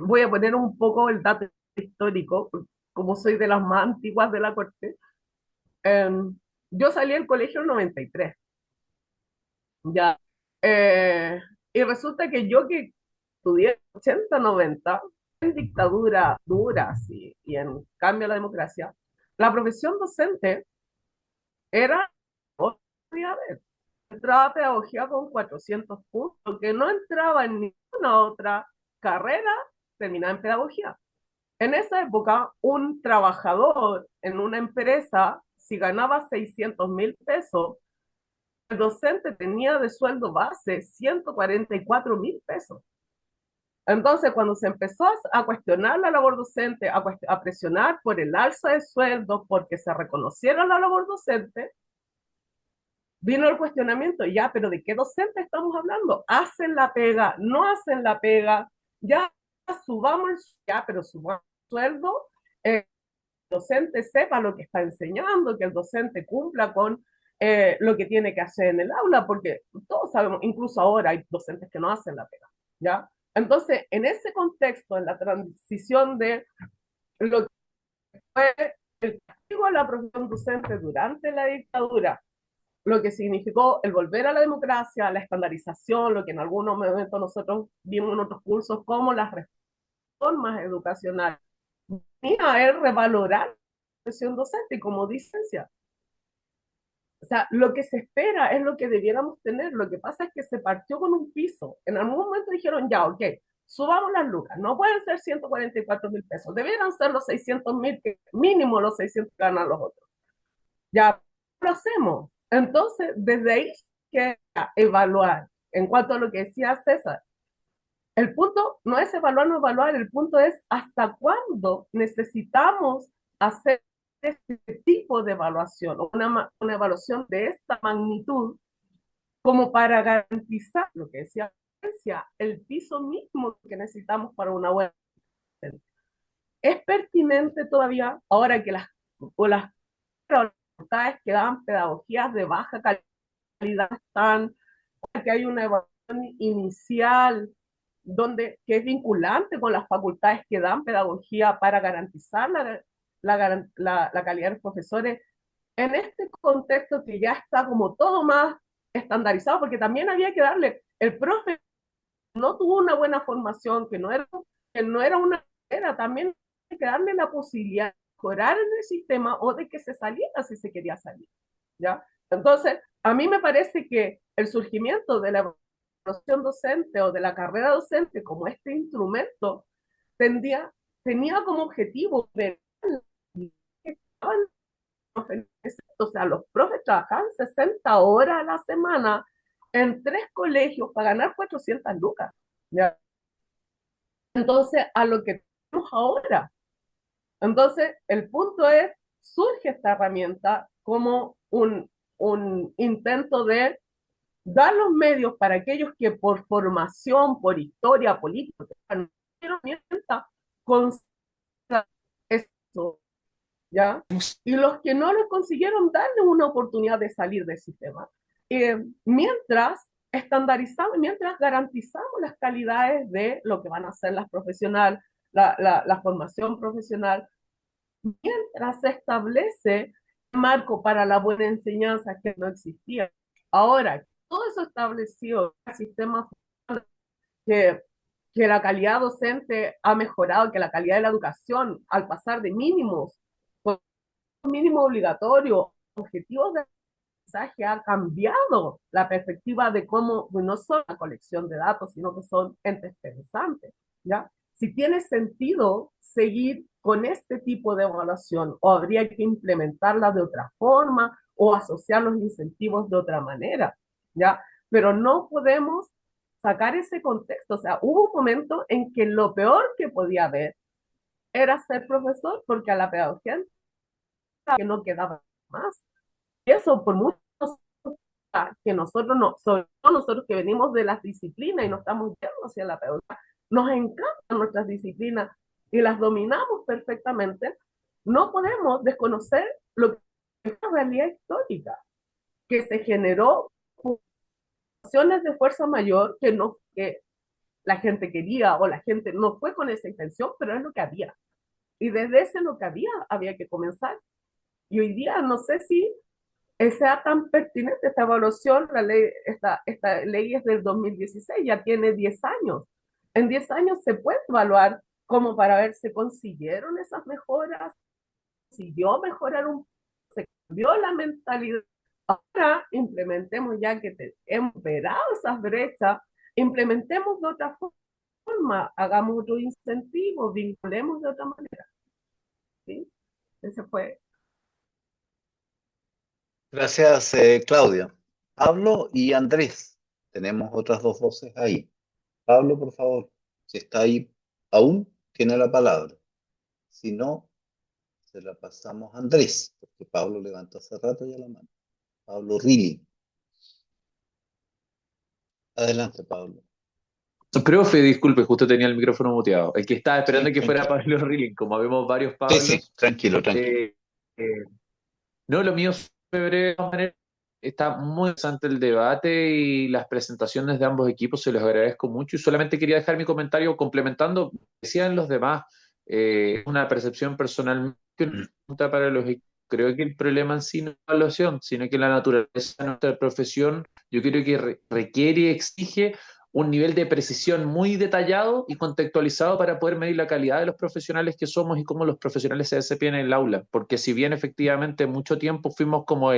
S5: voy a poner un poco el dato histórico, como soy de las más antiguas de la corte. Eh, yo salí del colegio en 93, ya. Eh, y resulta que yo que estudié 80, 90, en dictadura dura, sí, y en cambio a la democracia, la profesión docente era otra. entraba a pedagogía con 400 puntos, que no entraba en ninguna otra carrera, terminaba en pedagogía. En esa época, un trabajador en una empresa, si ganaba 600.000 pesos, el docente tenía de sueldo base 144.000 pesos. Entonces, cuando se empezó a cuestionar la labor docente, a presionar por el alza de sueldo, porque se reconociera la labor docente, vino el cuestionamiento, ya, pero ¿de qué docente estamos hablando? ¿Hacen la pega? ¿No hacen la pega? Ya, subamos, ya, pero subamos el sueldo, el docente sepa lo que está enseñando, que el docente cumpla con lo que tiene que hacer en el aula, porque todos sabemos, incluso ahora hay docentes que no hacen la pega, ¿ya? Entonces, en ese contexto, en la transición de lo que fue el castigo a la profesión docente durante la dictadura, lo que significó el volver a la democracia, la estandarización, lo que en algunos momentos nosotros vimos en otros cursos como las reformas educacionales, venía a él revalorar la profesión docente como licencia. O sea, lo que se espera es lo que debiéramos tener. Lo que pasa es que se partió con un piso. En algún momento dijeron, ya, ok, subamos las lucas. No pueden ser 144.000 pesos. Debieran ser los 600.000, que mínimo los 600 ganan los otros. Ya lo hacemos. Entonces, desde ahí que evaluar. En cuanto a lo que decía César, el punto no es evaluar o no evaluar, el punto es hasta cuándo necesitamos hacer este tipo de evaluación, o una evaluación de esta magnitud, como para garantizar lo que decía el piso mismo que necesitamos para una buena. Es pertinente todavía, ahora que las facultades que dan pedagogías de baja calidad están, que hay una evaluación inicial que es vinculante con las facultades que dan pedagogía para garantizar la calidad de los profesores, en este contexto que ya está como todo más estandarizado, porque también había que darle, el profe no tuvo una buena formación, que no era una carrera, también hay que darle la posibilidad de mejorar en el sistema o de que se saliera si se quería salir, ¿ya? Entonces, a mí me parece que el surgimiento de la evaluación docente o de la carrera docente como este instrumento tenía como objetivo ver o sea, los profes trabajaban 60 horas a la semana en 3 colegios para ganar 400 lucas, ¿ya? Entonces, a lo que tenemos ahora. Entonces, el punto es, surge esta herramienta como un intento de dar los medios para aquellos que por formación, por historia política, no herramienta, consigan eso, ¿ya? Y los que no lo consiguieron, darle una oportunidad de salir del sistema. Mientras estandarizamos, mientras garantizamos las calidades de lo que van a ser las profesionales, la formación profesional, mientras se establece un marco para la buena enseñanza que no existía. Ahora, todo eso establecido, el sistema que, que la calidad docente ha mejorado, que la calidad de la educación, al pasar de mínimos, mínimo obligatorio, objetivos de aprendizaje, ha cambiado la perspectiva de cómo no son la colección de datos, sino que son entes pensantes, ¿ya? Si tiene sentido seguir con este tipo de evaluación o habría que implementarla de otra forma o asociar los incentivos de otra manera, ¿ya? Pero no podemos sacar ese contexto. O sea, hubo un momento en que lo peor que podía haber era ser profesor, porque a la pedagogía que no quedaba más. Y eso por mucho que nosotros no, sobre todo nosotros que venimos de las disciplinas y no estamos yendo hacia la pedagogía, nos encantan nuestras disciplinas y las dominamos perfectamente, no podemos desconocer lo que es la realidad histórica, que se generó acciones de fuerza mayor que la gente quería o la gente no fue con esa intención, pero es lo que había. Y desde ese lo que había que comenzar. Y hoy día no sé si sea tan pertinente esta evaluación. Esta ley es del 2016, ya tiene 10 años. En 10 años se puede evaluar como para ver si consiguieron esas mejoras, consiguió mejorar se cambió la mentalidad Ahora implementemos, ya que hemos vedado esas brechas, implementemos de otra forma, hagamos otro incentivo, vinculemos de otra manera. ¿Sí? Ese fue.
S1: Gracias, Claudia. Pablo y Andrés, tenemos otras dos voces ahí. Pablo, por favor, si está ahí aún, tiene la palabra. Si no, se la pasamos a Andrés, porque Pablo levantó hace rato ya la mano. Pablo Rilling. Adelante, Pablo.
S13: Profe, disculpe, justo tenía el micrófono muteado. El que estaba esperando
S1: Sí,
S13: que fuera
S1: tranquilo.
S13: Pablo Rilling, como habemos varios
S1: Sí, sí,
S13: Pablos.
S1: tranquilo, tranquilo.
S13: eh, no, lo mío fue breve de todas maneras. Está muy interesante el debate y las presentaciones de ambos equipos, se los agradezco mucho. Y solamente quería dejar mi comentario complementando, lo que decían los demás, es una percepción personal que una pregunta para los equipos. Creo que el problema en sí no es la evaluación, sino que la naturaleza de nuestra profesión, yo creo que requiere y exige un nivel de precisión muy detallado y contextualizado para poder medir la calidad de los profesionales que somos y cómo los profesionales se desempeñan en el aula. Porque si bien efectivamente mucho tiempo fuimos como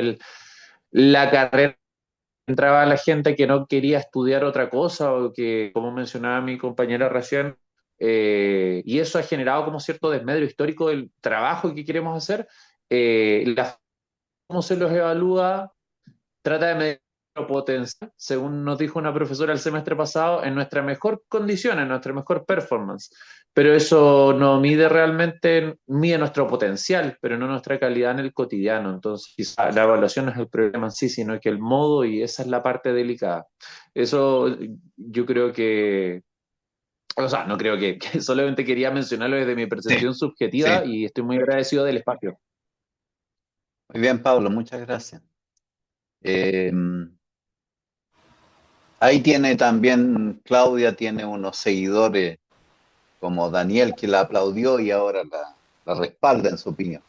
S13: la carrera que entraba a la gente que no quería estudiar otra cosa o que, como mencionaba mi compañera recién, y eso ha generado como cierto desmedro histórico del trabajo que queremos hacer, cómo se los evalúa trata de medir nuestro potencial, según nos dijo una profesora el semestre pasado, en nuestra mejor condición, en nuestra mejor performance. Pero eso no mide realmente, mide nuestro potencial, pero no nuestra calidad en el cotidiano. Entonces, quizá la evaluación no es el problema en sí, sino que el modo, y esa es la parte delicada. Eso yo creo que, o sea, no creo que solamente quería mencionarlo desde mi
S1: Sí,
S13: percepción subjetiva
S1: sí.
S13: y estoy muy agradecido del espacio.
S1: Muy bien, Pablo, muchas gracias. Eh, Ahí tiene también, Claudia tiene unos seguidores como Daniel que la aplaudió y ahora la respalda en su opinión.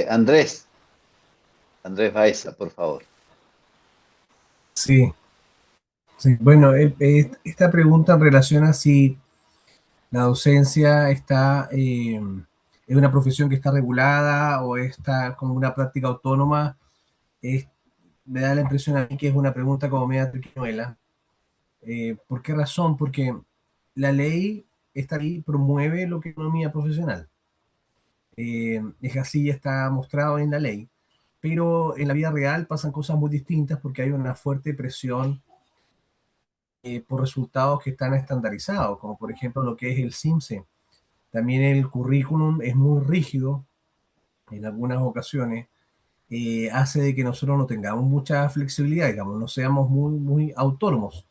S1: Andrés, Andrés Baeza, por favor.
S14: Sí, sí. Bueno, esta pregunta en relación a si la docencia es una profesión que está regulada o está como una práctica autónoma, es- me da la impresión a mí que es una pregunta como media triquiñuela. ¿Por qué razón? Porque la ley, esta ley promueve lo que es economía profesional. Es así, está mostrado en la ley. Pero en la vida real pasan cosas muy distintas porque hay una fuerte presión por resultados que están estandarizados, como por ejemplo lo que es el CIMSE. También el currículum es muy rígido en algunas ocasiones, hace de que nosotros no tengamos mucha flexibilidad, digamos, no seamos muy autónomos.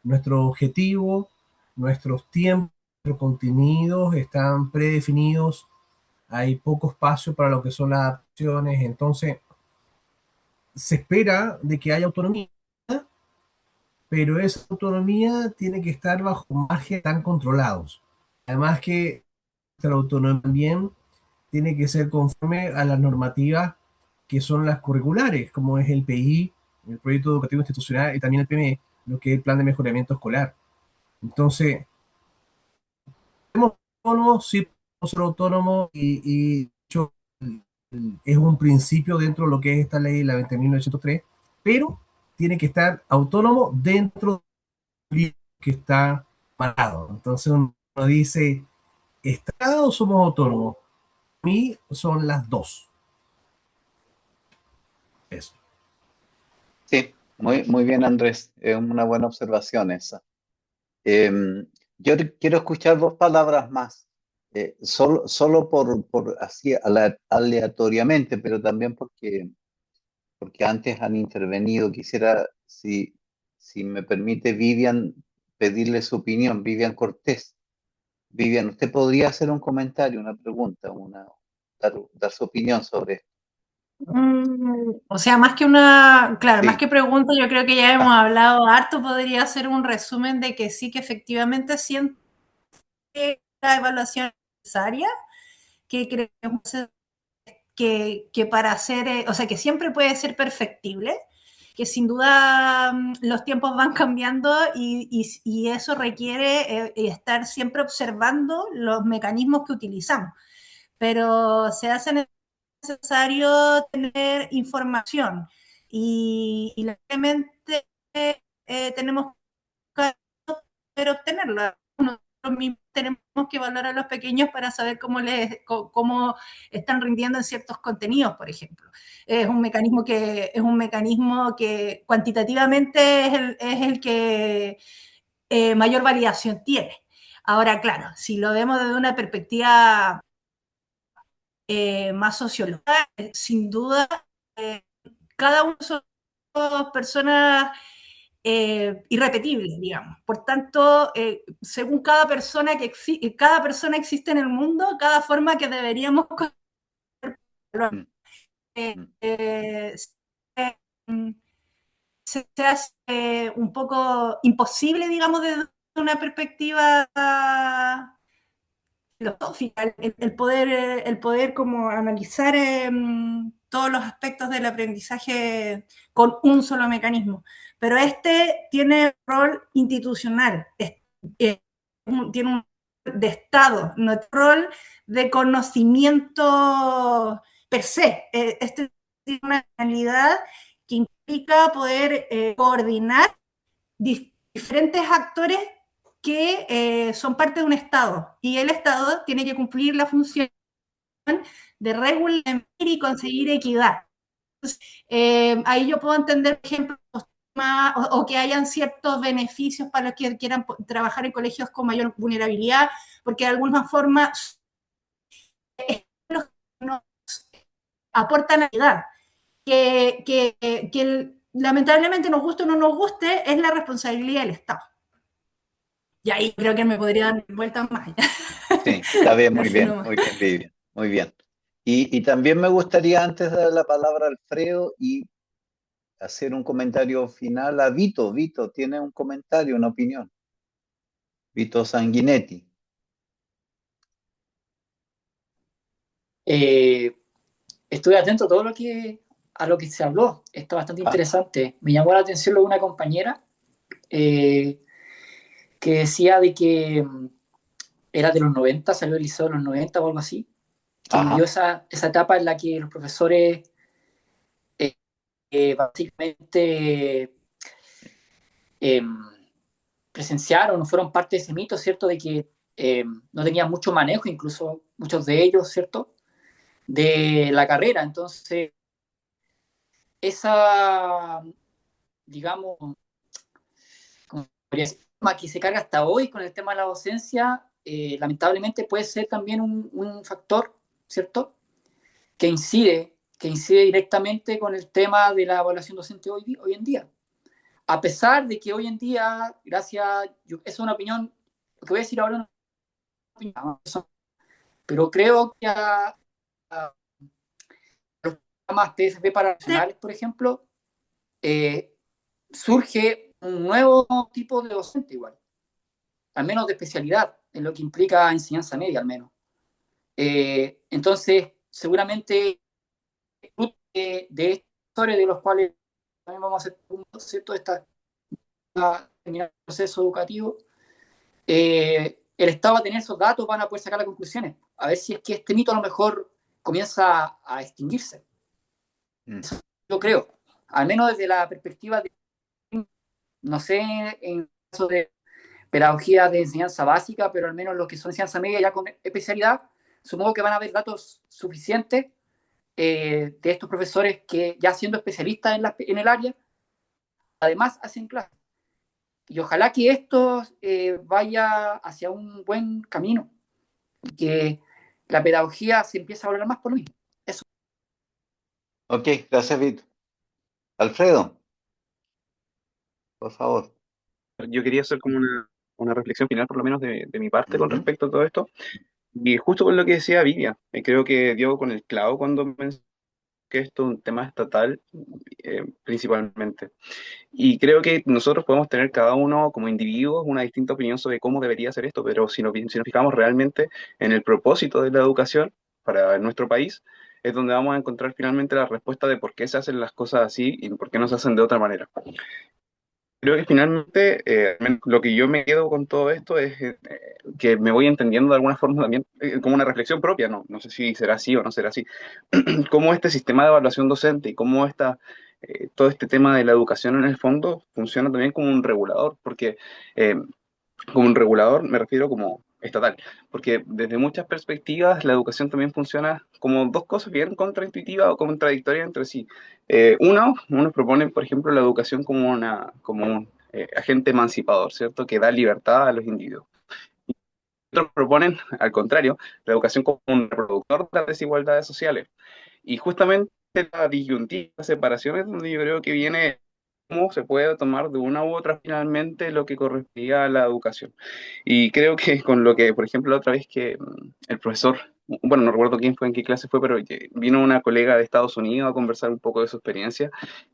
S14: Nuestro objetivo, nuestros tiempos, nuestros contenidos están predefinidos, hay poco espacio para lo que son las adaptaciones, entonces se espera de que haya autonomía, pero esa autonomía tiene que estar bajo márgenes tan controlados. Además que nuestra autonomía también tiene que ser conforme a las normativas que son las curriculares, como es el PI, el Proyecto Educativo Institucional, y también el PME, lo que es el Plan de Mejoramiento Escolar. Entonces, somos autónomos, sí podemos ser autónomos y de hecho, es un principio dentro de lo que es esta ley, la 20.903, pero tiene que estar autónomo dentro del que está parado. Entonces uno dice, ¿Estado o somos autónomos? A mí son las dos. Eso.
S1: Sí, muy bien, Andrés. Es una buena observación esa. Eh, quiero escuchar dos palabras más, solo por así aleatoriamente, pero también porque antes han intervenido. Quisiera, si me permite, Vivian, pedirle su opinión. Vivian Cortés. Vivian, ¿usted podría hacer un comentario, una pregunta, dar su opinión sobre esto?
S15: O sea, más que una, claro, más
S1: Sí.
S15: que pregunta, yo creo que ya hemos hablado harto, podría ser un resumen de que sí, que efectivamente siento que la evaluación es necesaria, que creemos que para hacer, o sea, que siempre puede ser perfectible, que sin duda los tiempos van cambiando y eso requiere estar siempre observando los mecanismos que utilizamos, pero se hace necesario tener información y lamentablemente tenemos que poder obtenerlo. Nosotros mismos tenemos que evaluar a los pequeños para saber cómo están rindiendo en ciertos contenidos, por ejemplo. Es un mecanismo que cuantitativamente es el que mayor variación tiene. Ahora, claro, si lo vemos desde una perspectiva más sociológica, sin duda, cada uno son personas irrepetibles, digamos. Por tanto, según cada persona existe en el mundo, cada forma que deberíamos se hace un poco imposible, digamos, desde una perspectiva filosófica, el poder como analizar todos los aspectos del aprendizaje con un solo mecanismo. Pero este tiene rol institucional, tiene un de Estado, no tiene rol de conocimiento per se. Este tiene una realidad que implica poder coordinar diferentes actores que son parte de un Estado, y el Estado tiene que cumplir la función de regular y conseguir equidad. Entonces, ahí yo puedo entender, por ejemplo, o que hayan ciertos beneficios para los que quieran trabajar en colegios con mayor vulnerabilidad, porque de alguna forma nos aportan equidad, que lamentablemente nos guste o no nos guste, es la responsabilidad del Estado. Y ahí creo que me podría dar vueltas más.
S1: Sí, está bien, muy
S15: Así
S1: bien,
S15: nomás.
S1: muy bien, Vivian, muy bien. Y también me gustaría, antes de dar la palabra a Alfredo, y hacer un comentario final a Vito. Vito, tiene un comentario, una opinión. Vito Sanguinetti.
S16: Estuve atento a todo a lo que se habló. Está bastante interesante. Me llamó la atención lo de una compañera que decía de que era de los 90, salió del liceo de los 90 o algo así, que vivió esa etapa en la que los profesores básicamente presenciaron o fueron parte de ese mito, ¿cierto? De que no tenían mucho manejo, incluso muchos de ellos, ¿cierto? De la carrera. Entonces, esa, digamos, que se carga hasta hoy con el tema de la docencia, lamentablemente puede ser también un factor, ¿cierto? Que incide directamente con el tema de la evaluación docente hoy en día. A pesar de que hoy en día, es una opinión, lo que voy a decir ahora es una opinión, pero creo que a los programas TFP para profesionales, por ejemplo, surge un nuevo tipo de docente igual, al menos de especialidad, en lo que implica enseñanza media al menos. Entonces, seguramente de estos factores de los cuales también vamos a hacer ¿cierto? Terminar el proceso educativo, el Estado va a tener esos datos, van a poder sacar las conclusiones, a ver si es que este mito a lo mejor comienza a extinguirse. Eso yo creo, al menos desde la perspectiva de, no sé, en el caso de pedagogía de enseñanza básica, pero al menos los que son enseñanza media ya con especialidad, supongo que van a haber datos suficientes de estos profesores que ya siendo especialistas en el área, además hacen clases. Y ojalá que esto vaya hacia un buen camino, que la pedagogía se empiece a valorar más por lo mismo. Eso.
S1: Ok, gracias, Vito. Alfredo, por favor.
S8: Yo quería hacer como una reflexión final, por lo menos de mi parte, con respecto a todo esto. Y justo con lo que decía Vivian, creo que dio con el clavo cuando mencionó que esto es un tema estatal principalmente. Y creo que nosotros podemos tener cada uno como individuos una distinta opinión sobre cómo debería ser esto, pero si nos fijamos realmente en el propósito de la educación para nuestro país, es donde vamos a encontrar finalmente la respuesta de por qué se hacen las cosas así y por qué no se hacen de otra manera. Creo que finalmente lo que yo me quedo con todo esto es que me voy entendiendo de alguna forma también como una reflexión propia, no sé si será así o no será así, cómo este sistema de evaluación docente y cómo esta todo este tema de la educación en el fondo funciona también como un regulador, porque eh, como un regulador me refiero como estatal, porque desde muchas perspectivas la educación también funciona como dos cosas bien contraintuitivas o contradictorias entre sí. Unos proponen, por ejemplo, la educación como un agente emancipador, ¿cierto? Que da libertad a los individuos. Otros proponen, al contrario, la educación como un reproductor de las desigualdades sociales. Y justamente la disyuntiva, la separación es donde yo creo que viene cómo se puede tomar de una u otra finalmente lo que correspondía a la educación. Y creo que con lo que, por ejemplo, la otra vez que el profesor, bueno, no recuerdo quién fue, en qué clase fue, pero que vino una colega de Estados Unidos a conversar un poco de su experiencia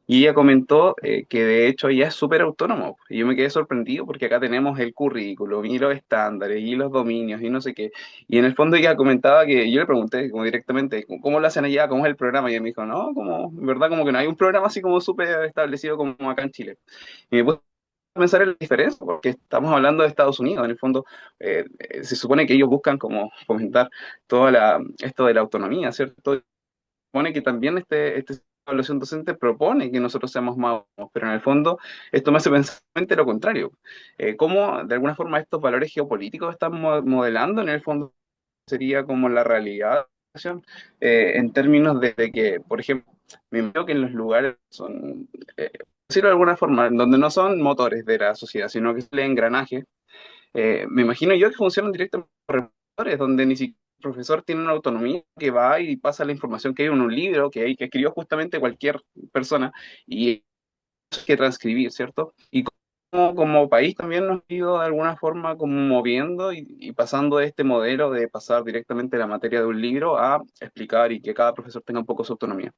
S8: y ella comentó que de hecho ella es súper autónomo. Y yo me quedé sorprendido porque acá tenemos el currículum y los estándares y los dominios y no sé qué. Y en el fondo ella comentaba que yo le pregunté como directamente, ¿cómo lo hacen allá? ¿Cómo es el programa? Y ella me dijo, no, como, en verdad, como que no hay un programa así como súper establecido como acá en Chile. Y me puse a pensar en la diferencia, porque estamos hablando de Estados Unidos, en el fondo se supone que ellos buscan como fomentar esto de la autonomía, ¿cierto? Supone que también este evaluación docente propone que nosotros seamos más autónomos, pero en el fondo esto me hace pensar exactamente lo contrario. ¿Cómo de alguna forma estos valores geopolíticos están modelando en el fondo sería como la realidad de la educación, en términos de que, por ejemplo, me imagino que en los lugares son, decirlo de alguna forma, donde no son motores de la sociedad, sino que es el engranaje, me imagino yo que funcionan directamente por profesores, donde ni siquiera el profesor tiene una autonomía que va y pasa la información que hay en un libro, que escribió justamente cualquier persona, y hay que transcribir, ¿cierto? Y como país también nos ha ido de alguna forma como moviendo y pasando de este modelo de pasar directamente la materia de un libro a explicar y que cada profesor tenga un poco su autonomía.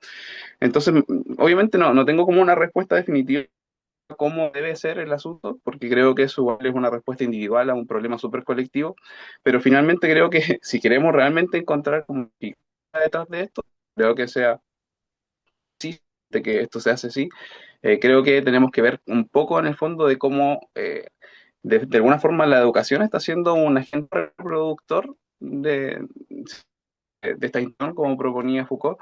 S8: Entonces, obviamente no tengo como una respuesta definitiva a cómo debe ser el asunto, porque creo que eso igual es una respuesta individual a un problema súper colectivo, pero finalmente creo que si queremos realmente encontrar como detrás de esto, creo que sea sí, de que esto se hace así, creo que tenemos que ver un poco en el fondo de cómo, de alguna forma, la educación está siendo un agente reproductor de esta institución, como proponía Foucault,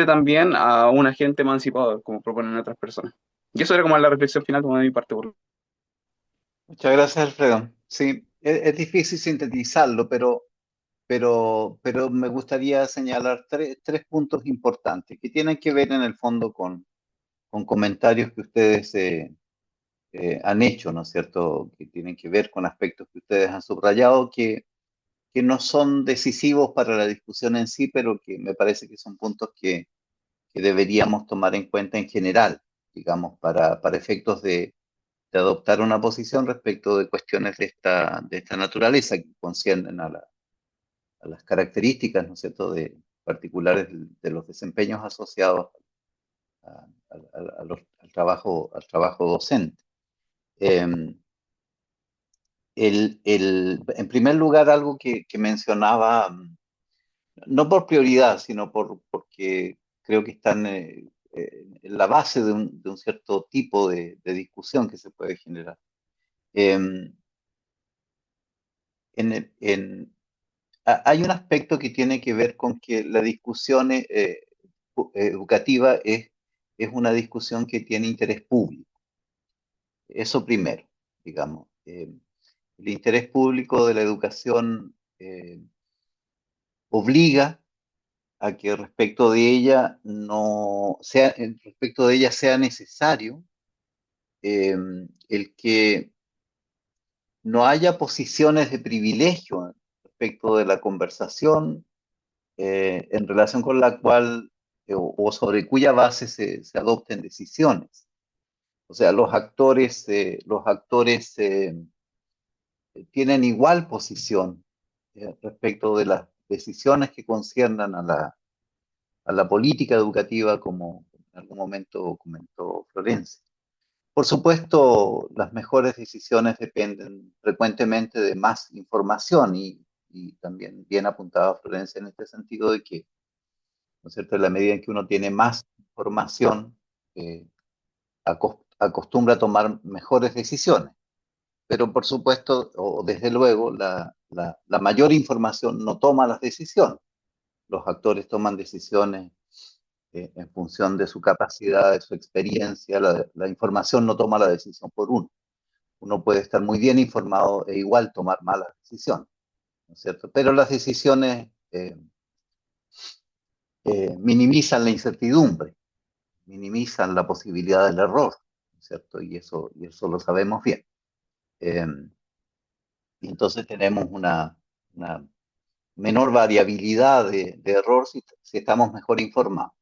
S8: también a un agente emancipador, como proponen otras personas. Y eso era como la reflexión final como de mi parte.
S1: Muchas gracias, Alfredo. Sí, es difícil sintetizarlo, pero me gustaría señalar tres puntos importantes que tienen que ver en el fondo con comentarios que ustedes han hecho, ¿no es cierto? Que tienen que ver con aspectos que ustedes han subrayado que no son decisivos para la discusión en sí, pero que me parece que son puntos que deberíamos tomar en cuenta en general, digamos, para efectos de adoptar una posición respecto de cuestiones de esta naturaleza que conciernen a las características, ¿no es cierto?, particulares de los desempeños asociados al trabajo docente. En primer lugar, algo que mencionaba, no por prioridad, sino porque creo que están en la base de un cierto tipo de discusión que se puede generar. Eh, en, el- en- Hay un aspecto que tiene que ver con que la discusión educativa es una discusión que tiene interés público. Eso primero, digamos. El interés público de la educación obliga a que respecto de ella sea necesario el que no haya posiciones de privilegio respecto de la conversación en relación con la cual o sobre cuya base se adopten decisiones. O sea, los actores tienen igual posición respecto de las decisiones que conciernan a la política educativa, como en algún momento comentó Florencia. Por supuesto, las mejores decisiones dependen frecuentemente de más información y también bien apuntaba Florencia en este sentido de que, ¿no es cierto?, en la medida en que uno tiene más información, eh, acostumbra a tomar mejores decisiones. Pero por supuesto, o desde luego, la mayor información no toma las decisiones. Los actores toman decisiones en función de su capacidad, de su experiencia, la información no toma la decisión por uno. Uno puede estar muy bien informado e igual tomar malas decisiones, ¿no es cierto? Pero las decisiones minimizan la incertidumbre, minimizan la posibilidad del error, ¿no es cierto? Y eso lo sabemos bien. Y entonces tenemos una menor variabilidad de error si estamos mejor informados.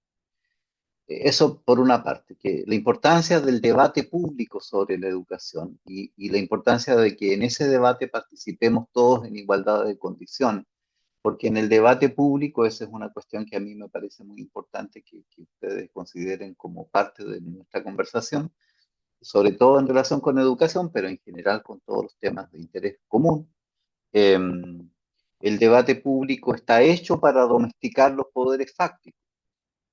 S1: Eso por una parte, que la importancia del debate público sobre la educación y la importancia de que en ese debate participemos todos en igualdad de condiciones, porque en el debate público esa es una cuestión que a mí me parece muy importante que ustedes consideren como parte de nuestra conversación, sobre todo en relación con educación, pero en general con todos los temas de interés común. Eh, el debate público está hecho para domesticar los poderes fácticos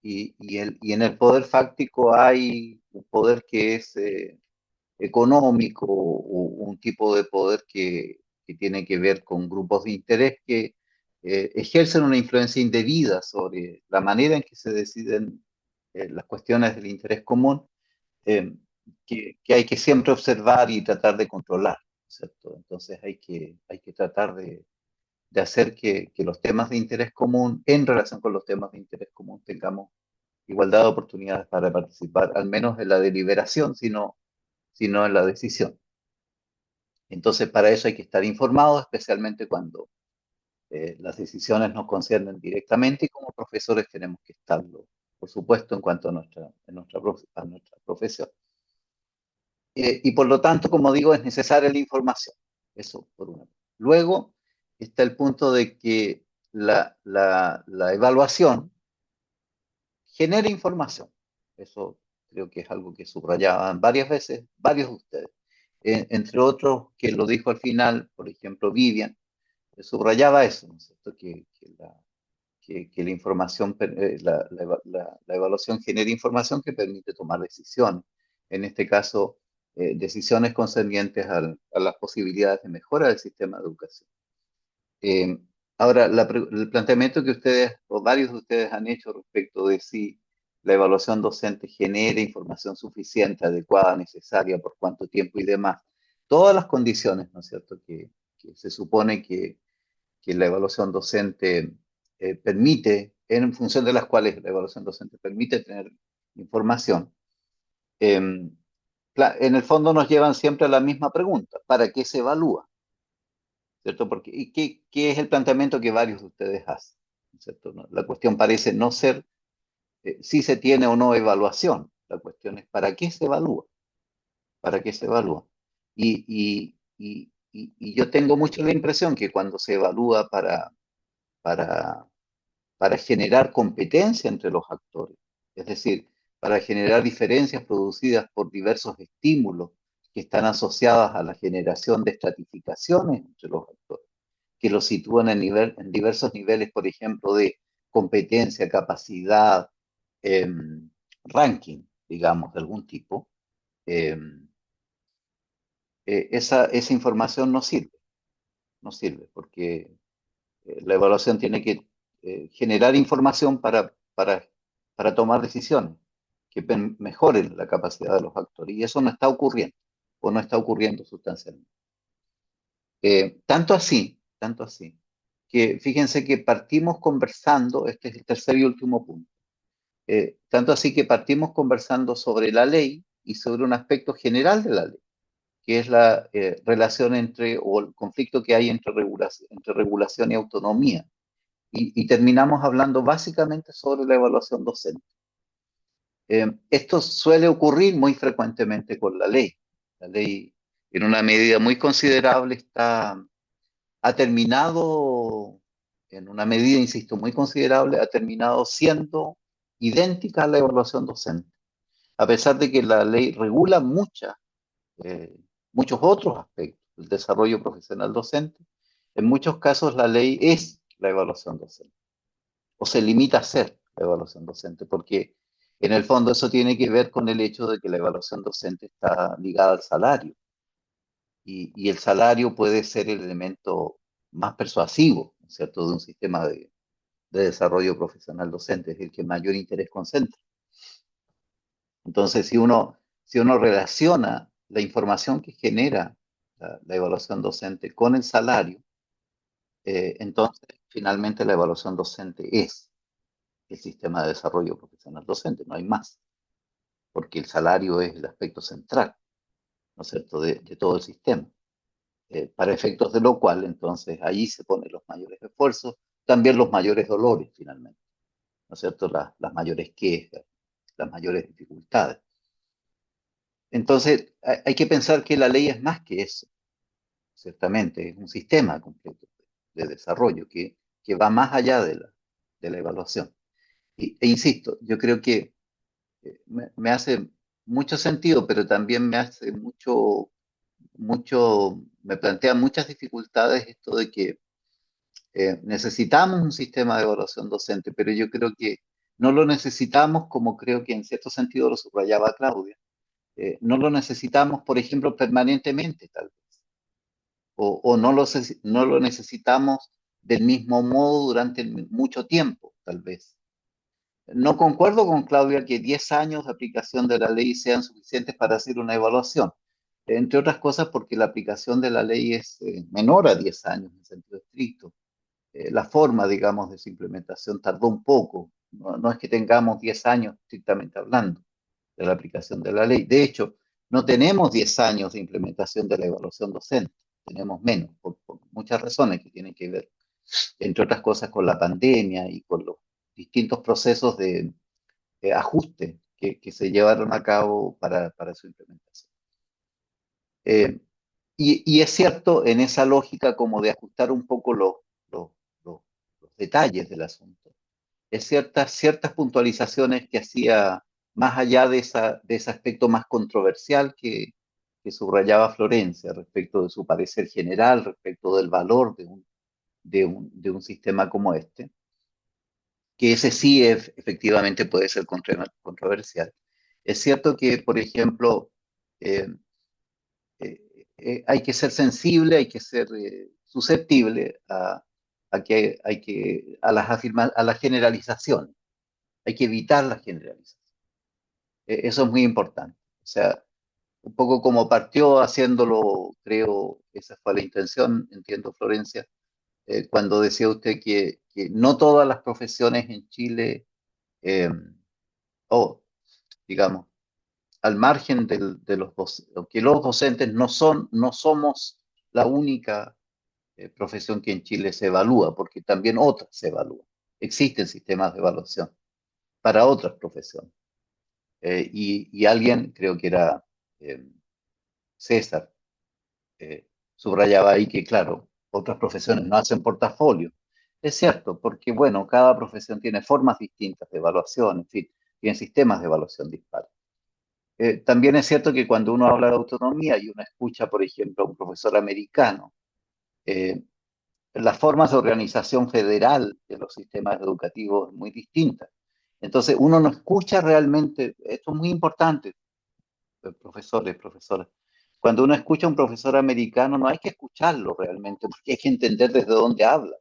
S1: y en el poder fáctico hay un poder que es económico o un tipo de poder que tiene que ver con grupos de interés que ejercen una influencia indebida sobre la manera en que se deciden las cuestiones del interés común, eh, que hay que siempre observar y tratar de controlar, ¿cierto? Entonces hay que tratar de hacer que los temas de interés común, en relación con los temas de interés común, tengamos igualdad de oportunidades para participar, al menos en la deliberación, sino en la decisión. Entonces, para eso hay que estar informados, especialmente cuando las decisiones nos conciernen directamente y como profesores tenemos que estarlo, por supuesto, en cuanto a a nuestra profesión. Y por lo tanto, como digo, es necesaria la información. Eso por una parte. Luego está el punto de que la evaluación genera información. Eso creo que es algo que subrayaban varias veces varios de ustedes. Entre otros, que lo dijo al final, por ejemplo, Vivian, subrayaba eso, ¿no es cierto? Que la información, la evaluación genera información que permite tomar decisiones. En este caso, decisiones concernientes a las posibilidades de mejora del sistema de educación. Eh, Ahora, el planteamiento que ustedes, o varios de ustedes han hecho respecto de si la evaluación docente genera información suficiente, adecuada, necesaria, por cuánto tiempo y demás, todas las condiciones, ¿no es cierto?, que se supone que la evaluación docente permite, en función de las cuales la evaluación docente permite tener información, en el fondo nos llevan siempre a la misma pregunta: ¿para qué se evalúa? ¿Cierto? Porque, ¿y qué es el planteamiento que varios de ustedes hacen? ¿Cierto? La cuestión parece no ser si se tiene o no evaluación. La cuestión es ¿para qué se evalúa? ¿Para qué se evalúa? Y yo tengo mucho la impresión que cuando se evalúa para, para generar competencia entre los actores, es decir, para generar diferencias producidas por diversos estímulos que están asociadas a la generación de estratificaciones entre los actores, que los sitúan en diversos niveles, por ejemplo, de competencia, capacidad, ranking, digamos, de algún tipo. Esa información no sirve porque la evaluación tiene que generar información para tomar decisiones que mejoren la capacidad de los actores, y eso no está ocurriendo, o no está ocurriendo sustancialmente. Tanto así, que fíjense que partimos conversando, este es el tercer y último punto, tanto así que partimos conversando sobre la ley y sobre un aspecto general de la ley, que es la relación o el conflicto que hay entre regulación y autonomía. Y terminamos hablando básicamente sobre la evaluación docente. Esto suele ocurrir muy frecuentemente con la ley. La ley, en una medida muy considerable, ha terminado, en una medida, insisto, muy considerable, ha terminado siendo idéntica a la evaluación docente, a pesar de que la ley regula muchos otros aspectos del desarrollo profesional docente. En muchos casos la ley es la evaluación docente, o se limita a ser la evaluación docente, porque en el fondo eso tiene que ver con el hecho de que la evaluación docente está ligada al salario, y el salario puede ser el elemento más persuasivo, ¿no es cierto?, de un sistema de desarrollo profesional docente, es el que mayor interés concentra. Entonces, si uno relaciona la información que genera la evaluación docente con el salario, entonces finalmente la evaluación docente es el sistema de desarrollo profesional docente, no hay más, porque el salario es el aspecto central, ¿no es cierto?, de todo el sistema. Para efectos de lo cual, entonces, ahí se ponen los mayores esfuerzos, también los mayores dolores, finalmente, ¿no es cierto?, las mayores quejas, las mayores dificultades. Entonces, hay que pensar que la ley es más que eso, ciertamente, es un sistema completo de desarrollo que va más allá de la evaluación. E insisto, yo creo que me hace mucho sentido, pero también me hace me plantea muchas dificultades esto de que necesitamos un sistema de evaluación docente, pero yo creo que no lo necesitamos como creo que en cierto sentido lo subrayaba Claudia. No lo necesitamos, por ejemplo, permanentemente, tal vez, o no lo necesitamos del mismo modo durante mucho tiempo, tal vez. No concuerdo con Claudia que 10 años de aplicación de la ley sean suficientes para hacer una evaluación, entre otras cosas porque la aplicación de la ley es menor a 10 años en sentido estricto. La forma, digamos, de su implementación tardó un poco. No es que tengamos 10 años estrictamente hablando de la aplicación de la ley. De hecho, no tenemos 10 años de implementación de la evaluación docente, tenemos menos, por muchas razones que tienen que ver, entre otras cosas, con la pandemia y con los distintos procesos de ajuste que se llevaron a cabo para su implementación. Y es cierto, en esa lógica como de ajustar un poco los- los detalles del asunto, es ciertas puntualizaciones que hacía más allá de ese aspecto más controversial que subrayaba Florencia respecto de su parecer general, respecto del valor de un sistema como este, que ese sí efectivamente puede ser controversial. Es cierto que, por ejemplo, eh, hay que ser sensible, hay que ser susceptible a las generalizaciones. Hay que evitar las generalizaciones. Eso es muy importante. O sea, un poco como partió haciéndolo, creo, esa fue la intención, entiendo, Florencia, cuando decía usted que no todas las profesiones en Chile, eh, o digamos, al margen de los docentes, que los docentes no somos la única profesión que en Chile se evalúa, porque también otras se evalúan. Existen sistemas de evaluación para otras profesiones. Y alguien, creo que era eh, César, subrayaba ahí que, claro, otras profesiones no hacen portafolio. Es cierto, porque, bueno, cada profesión tiene formas distintas de evaluación, en fin, tiene sistemas de evaluación dispares. También es cierto que cuando uno habla de autonomía y uno escucha, por ejemplo, a un profesor americano, eh, las formas de organización federal de los sistemas educativos es muy distintas. Entonces, uno no escucha realmente, esto es muy importante, profesores, profesoras. Cuando uno escucha a un profesor americano, no hay que escucharlo realmente, porque hay que entender desde dónde habla,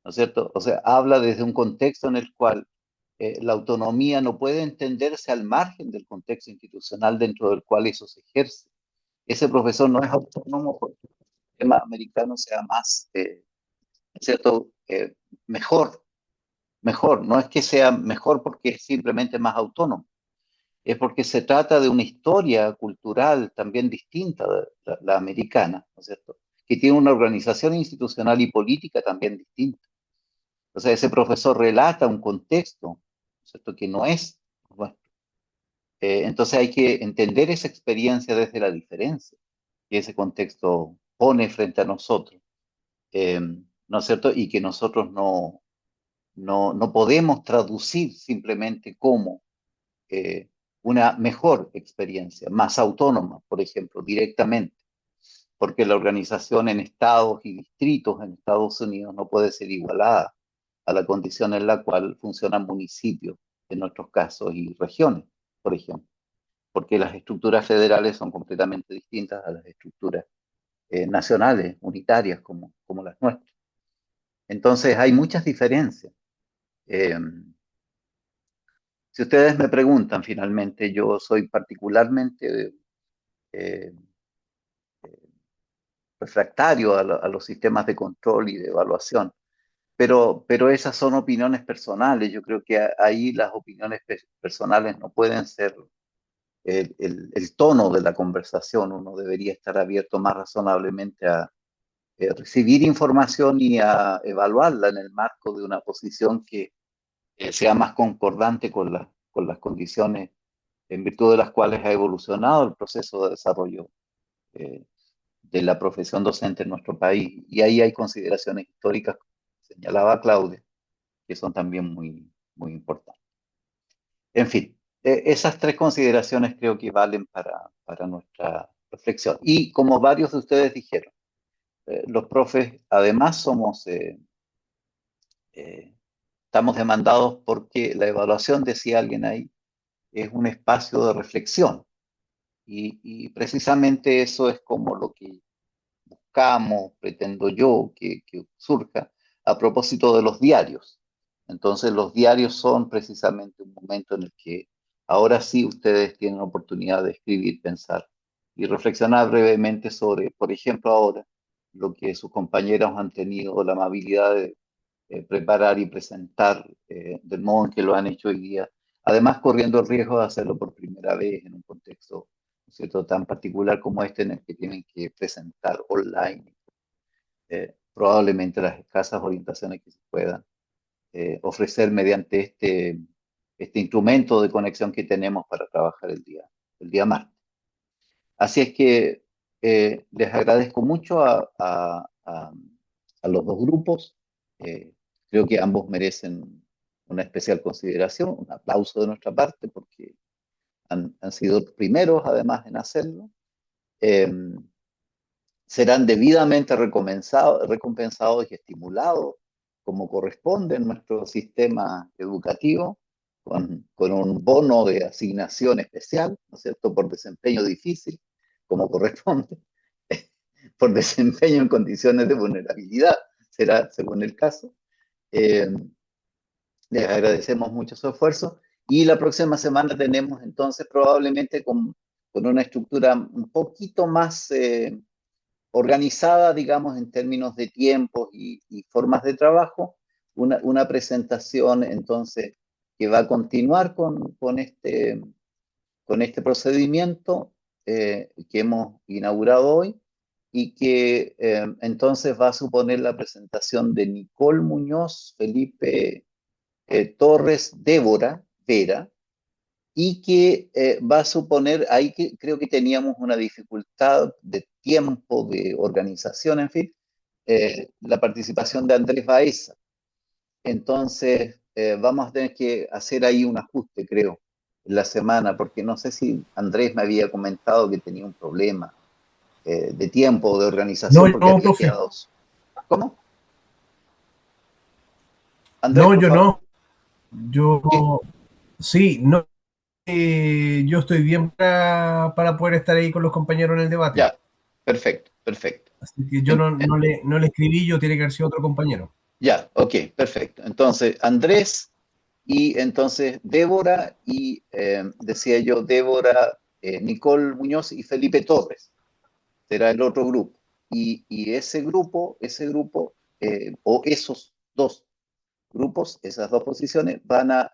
S1: ¿no es cierto? O sea, habla desde un contexto en el cual la autonomía no puede entenderse al margen del contexto institucional dentro del cual eso se ejerce. Ese profesor no es autónomo porque el sistema americano sea más, ¿cierto? Mejor. No es que sea mejor porque es simplemente más autónomo, es porque se trata de una historia cultural también distinta de la americana, ¿no es cierto? Que tiene una organización institucional y política también distinta. O sea, ese profesor relata un contexto, ¿no es cierto?, que no es nuestro. Entonces hay que entender esa experiencia desde la diferencia que ese contexto pone frente a nosotros, ¿no es cierto? Y que nosotros no podemos traducir simplemente como eh, una mejor experiencia, más autónoma, por ejemplo, directamente, porque la organización en estados y distritos en Estados Unidos no puede ser igualada a la condición en la cual funcionan municipios, en nuestros casos, y regiones, por ejemplo, porque las estructuras federales son completamente distintas a las estructuras nacionales, unitarias, como las nuestras. Entonces hay muchas diferencias. Eh, si ustedes me preguntan, finalmente, yo soy particularmente eh, refractario a los sistemas de control y de evaluación, pero esas son opiniones personales. Yo creo que ahí las opiniones personales no pueden ser el tono de la conversación. Uno debería estar abierto más razonablemente a recibir información y a evaluarla en el marco de una posición que sea más concordante con las condiciones en virtud de las cuales ha evolucionado el proceso de desarrollo eh, de la profesión docente en nuestro país. Y ahí hay consideraciones históricas, como señalaba Claudia, que son también muy importantes. En fin, esas tres consideraciones creo que valen para nuestra reflexión. Y como varios de ustedes dijeron, los profes además estamos demandados porque la evaluación, decía alguien ahí, es un espacio de reflexión. Y precisamente eso es como lo que buscamos, pretendo yo, que surja a propósito de los diarios. Entonces, los diarios son precisamente un momento en el que ahora sí ustedes tienen oportunidad de escribir, pensar y reflexionar brevemente sobre, por ejemplo, ahora lo que sus compañeros han tenido la amabilidad de preparar y presentar del modo en que lo han hecho hoy día, además corriendo el riesgo de hacerlo por primera vez en un contexto, ¿no es cierto?, tan particular como este en el que tienen que presentar online probablemente las escasas orientaciones que se puedan ofrecer mediante este instrumento de conexión que tenemos para trabajar el día martes. Así es que les agradezco mucho a los dos grupos. Eh, Creo que ambos merecen una especial consideración, un aplauso de nuestra parte, porque han sido los primeros además en hacerlo. Eh, Serán debidamente recompensados y estimulados como corresponde en nuestro sistema educativo, con un bono de asignación especial, ¿no es cierto?, por desempeño difícil, como corresponde, por desempeño en condiciones de vulnerabilidad, será según el caso. Eh, Les agradecemos mucho su esfuerzo y la próxima semana tenemos entonces probablemente con una estructura un poquito más organizada, digamos, en términos de tiempos y formas de trabajo, una presentación entonces que va a continuar con este procedimiento que hemos inaugurado hoy y que entonces va a suponer la presentación de Nicole Muñoz, Felipe Torres, Débora Vera, y que va a suponer, ahí que creo que teníamos una dificultad de tiempo, de organización, en fin, la participación de Andrés Baeza. Entonces, vamos a tener que hacer ahí un ajuste, creo, en la semana, porque no sé si Andrés me había comentado que tenía un problema de tiempo, de organización, porque había
S14: profe.
S1: quedado. ¿Cómo? Andrés,
S14: No,
S1: por
S14: yo
S1: favor.
S14: no. Yo, sí, no. Yo estoy bien para poder estar ahí con los compañeros en el debate.
S1: Ya, perfecto, perfecto.
S14: Así que yo no le escribí, yo tiene que haber sido otro compañero.
S1: Ya, ok, perfecto. Entonces, Andrés y entonces Débora y decía yo, Débora, Nicole Muñoz y Felipe Torres. Será el otro grupo. Y ese grupo, o esos dos grupos, esas dos posiciones, van a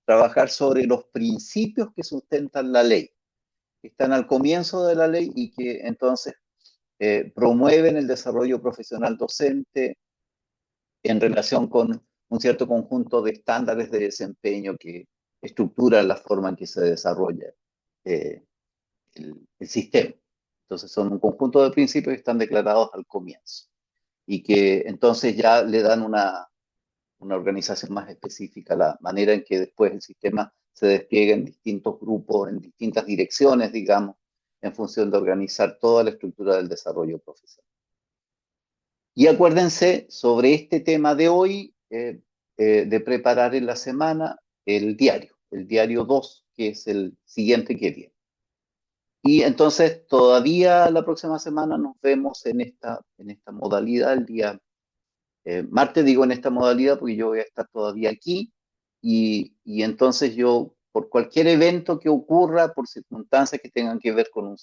S1: trabajar sobre los principios que sustentan la ley, que están al comienzo de la ley y que entonces promueven el desarrollo profesional docente en relación con un cierto conjunto de estándares de desempeño que estructuran la forma en que se desarrolla eh, el sistema. Entonces son un conjunto de principios que están declarados al comienzo y que entonces ya le dan una organización más específica, la manera en que después el sistema se despliega en distintos grupos, en distintas direcciones, digamos, en función de organizar toda la estructura del desarrollo profesional. Y acuérdense sobre este tema de hoy, de preparar en la semana el diario 2, que es el siguiente que viene. Y entonces todavía la próxima semana nos vemos en esta modalidad el día Martes digo en esta modalidad porque yo voy a estar todavía aquí y entonces yo, por cualquier evento que ocurra, por circunstancias que tengan que ver con un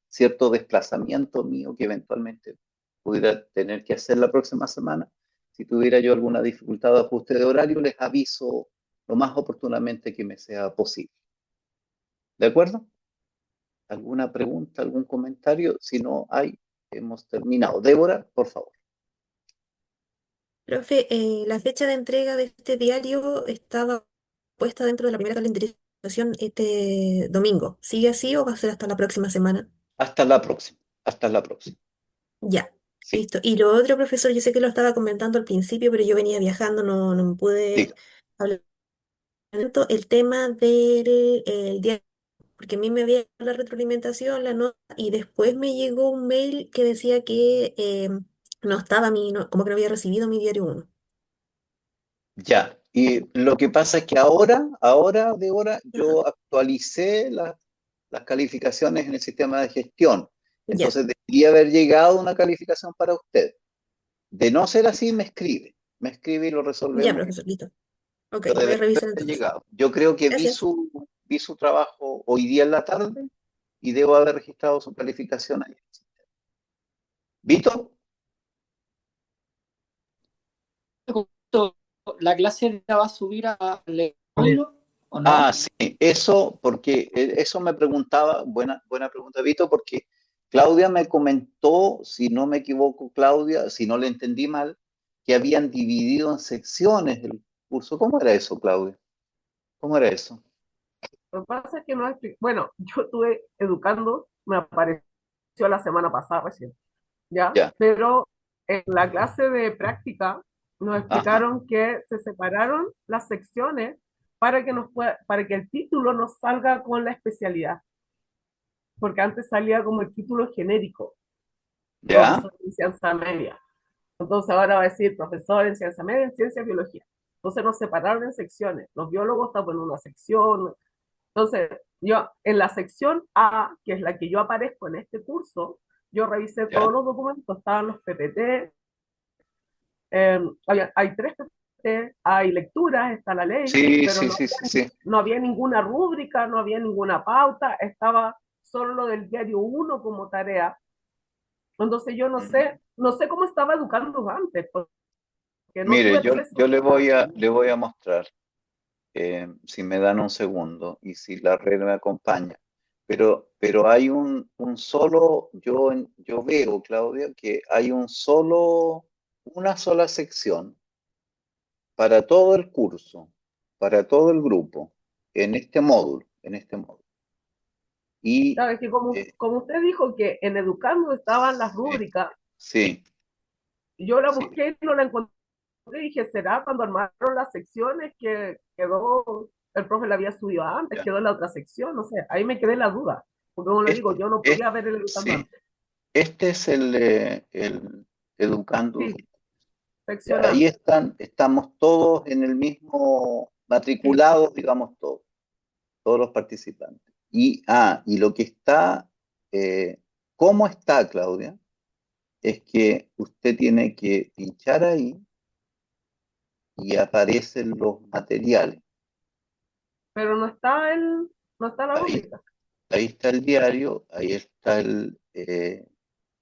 S1: cierto desplazamiento mío que eventualmente pudiera tener que hacer la próxima semana, si tuviera yo alguna dificultad de ajuste de horario, les aviso lo más oportunamente que me sea posible. ¿De acuerdo? ¿Alguna pregunta, algún comentario? Si no hay, hemos terminado. Débora, por favor.
S17: Profe, la fecha de entrega de este diario estaba puesta dentro de la primera calendarización este domingo. ¿Sigue así o va a ser hasta la próxima semana?
S1: Hasta la próxima. Hasta la próxima.
S17: Ya,
S1: Sí,
S17: listo. Y lo otro, profesor, yo sé que lo estaba comentando al principio, pero yo venía viajando, no me pude
S1: diga.
S17: hablar tanto. El tema del diario, porque a mí me había llegado la retroalimentación, la nota, y después me llegó un mail que decía que no estaba como que no había recibido mi diario uno.
S1: Ya. Y lo que pasa es que Débora, yo actualicé las calificaciones en el sistema de gestión.
S17: Ya,
S1: Entonces debería haber llegado una calificación para usted. De no ser así, me escribe. Me escribe y lo
S17: ya,
S1: resolvemos.
S17: profesor, listo. Ok,
S1: Pero
S17: voy a
S1: debería
S17: revisar
S1: haber
S17: entonces.
S1: llegado. Yo creo que
S17: Gracias.
S1: vi su trabajo hoy día en la tarde y debo haber registrado su calificación ahí. ¿Vito?
S16: ¿La clase la va a subir a
S14: Vale.
S16: o no?
S1: Ah, sí, eso, porque eso me preguntaba, buena pregunta, Vito, porque Claudia me comentó, si no me equivoco, Claudia, si no le entendí mal, que habían dividido en secciones el curso. ¿Cómo era eso, Claudia? ¿Cómo era eso?
S5: Lo que pasa es que no bueno, yo estuve educando, me apareció la semana pasada recién, ¿ya?
S1: Ya,
S5: Pero en la clase de práctica nos
S1: ajá,
S5: explicaron que se separaron las secciones para que para que el título nos salga con la especialidad, porque antes salía como el título genérico,
S1: ya,
S5: profesor en ciencia media. Entonces ahora va a decir profesor en ciencia media, en ciencia y biología. Entonces nos separaron en secciones. Los biólogos estaban en una sección. Entonces, yo en la sección A, que es la que yo aparezco en este curso, yo revisé todos
S1: ya.
S5: los documentos, estaban los PPT, hay 3 PPT, hay lecturas, está la ley,
S1: Sí,
S5: pero
S1: sí, sí, sí, sí.
S5: no había ninguna rúbrica, no había ninguna pauta, estaba solo lo del diario 1 como tarea. Entonces yo no sé cómo estaba educando antes, porque no tuve
S1: Mire, yo
S5: acceso
S1: le voy a mostrar, si me dan un segundo y si la red me acompaña. Pero hay un solo, yo veo, Claudia, que hay una sola sección para todo el curso, para todo el grupo, en este módulo. Y
S5: ¿Sabes? Que como usted dijo que en Educando estaban las
S1: sí,
S5: rúbricas,
S1: sí,
S5: yo la
S1: sí,
S5: busqué y no la encontré y dije, ¿será cuando armaron las secciones que quedó, el profe la había subido antes,
S1: ya.
S5: quedó en la otra sección? No sé, ahí me quedé la duda, porque como le digo, yo no podía ver el Educando
S1: Sí,
S5: antes.
S1: este es el Educando.
S5: Sí, sección A.
S1: Ahí estamos todos en el mismo
S5: Sí,
S1: matriculados, digamos todos los participantes. Y lo que está, ¿cómo está, Claudia? Es que usted tiene que pinchar ahí y aparecen los materiales.
S5: pero no está la
S1: Ahí,
S5: rúbrica.
S1: ahí está el diario, ahí está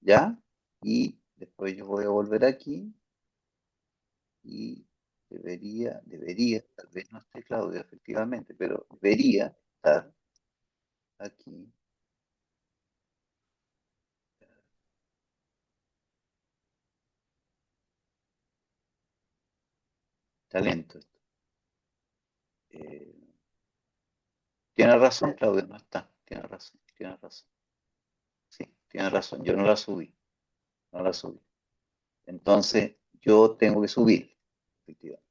S1: ¿ya? Y después yo voy a volver aquí y tal vez no esté Claudia, efectivamente, pero debería estar aquí. Talento. Eh, tiene razón, Claudia, no está. Tiene razón, tiene razón. Sí, tiene razón. Yo no la subí, no la subí. Entonces, yo tengo que subir, efectivamente.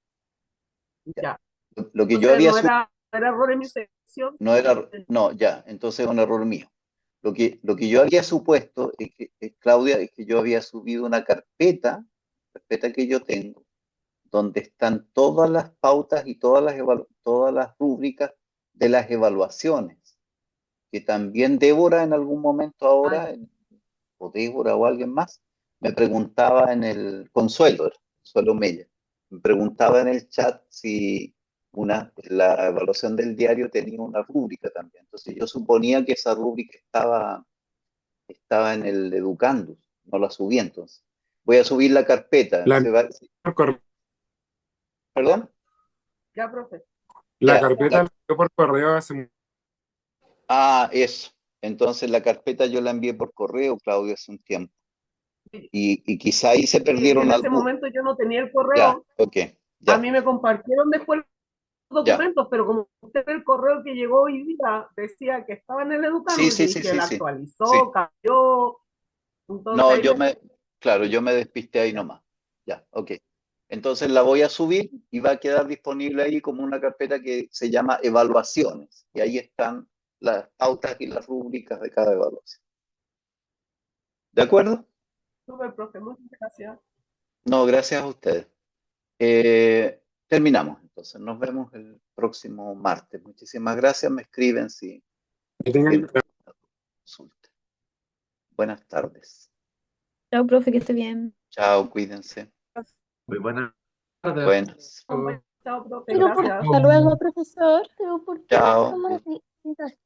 S1: Ya.
S5: Ya.
S1: Lo que yo
S5: Entonces
S1: había
S5: no
S1: subido
S5: era error en mi sección.
S1: no era, no, ya, entonces es un error mío. Lo que yo había supuesto es que, Claudia, es que yo había subido una carpeta que yo tengo, donde están todas las pautas y todas las rúbricas de las evaluaciones, que también Débora en algún momento ahora, o Débora o alguien más, me preguntaba en el Consuelo, Consuelo Mella. Me preguntaba en el chat si la evaluación del diario tenía una rúbrica también. Entonces yo suponía que esa rúbrica estaba en el Educandus, no la subí entonces. Voy a subir la carpeta.
S18: La por correo.
S1: ¿Perdón?
S5: Ya, profe.
S18: La
S1: Ya,
S18: carpeta la envió por correo hace
S1: eso. Entonces la carpeta yo la envié por correo, Claudio, hace un tiempo. Y quizá ahí se
S5: Sí, es que
S1: perdieron
S5: en ese
S1: algunos.
S5: momento yo no tenía el
S1: Ya,
S5: correo.
S1: ok,
S5: A
S1: ya,
S5: mí me compartieron después los
S1: ya.
S5: documentos, pero como usted el correo que llegó hoy día decía que estaba en el
S1: Sí,
S5: Educandus,
S1: sí,
S5: yo
S1: sí,
S5: dije,
S1: sí,
S5: la
S1: sí. Sí.
S5: actualizó, cambió. Entonces
S1: No,
S5: ahí
S1: claro, yo me despisté ahí nomás. Ya, ok. Entonces la voy a subir y va a quedar disponible ahí como una carpeta que se llama evaluaciones. Y ahí están las pautas y las rúbricas de cada evaluación. ¿De acuerdo?
S5: Súper, profe, muchas gracias.
S1: No, gracias a ustedes. Terminamos entonces. Nos vemos el próximo martes. Muchísimas gracias. Me escriben si
S18: que tengan
S1: tienen consulta. Buenas tardes.
S19: Chao, profe, que esté bien.
S1: Chao, cuídense.
S13: Muy buenas tardes.
S1: Buenas.
S5: Chao, profe,
S19: Digo,
S5: gracias.
S19: hasta luego, profesor. Digo, ¿por qué no
S1: Chao.
S19: tomar así?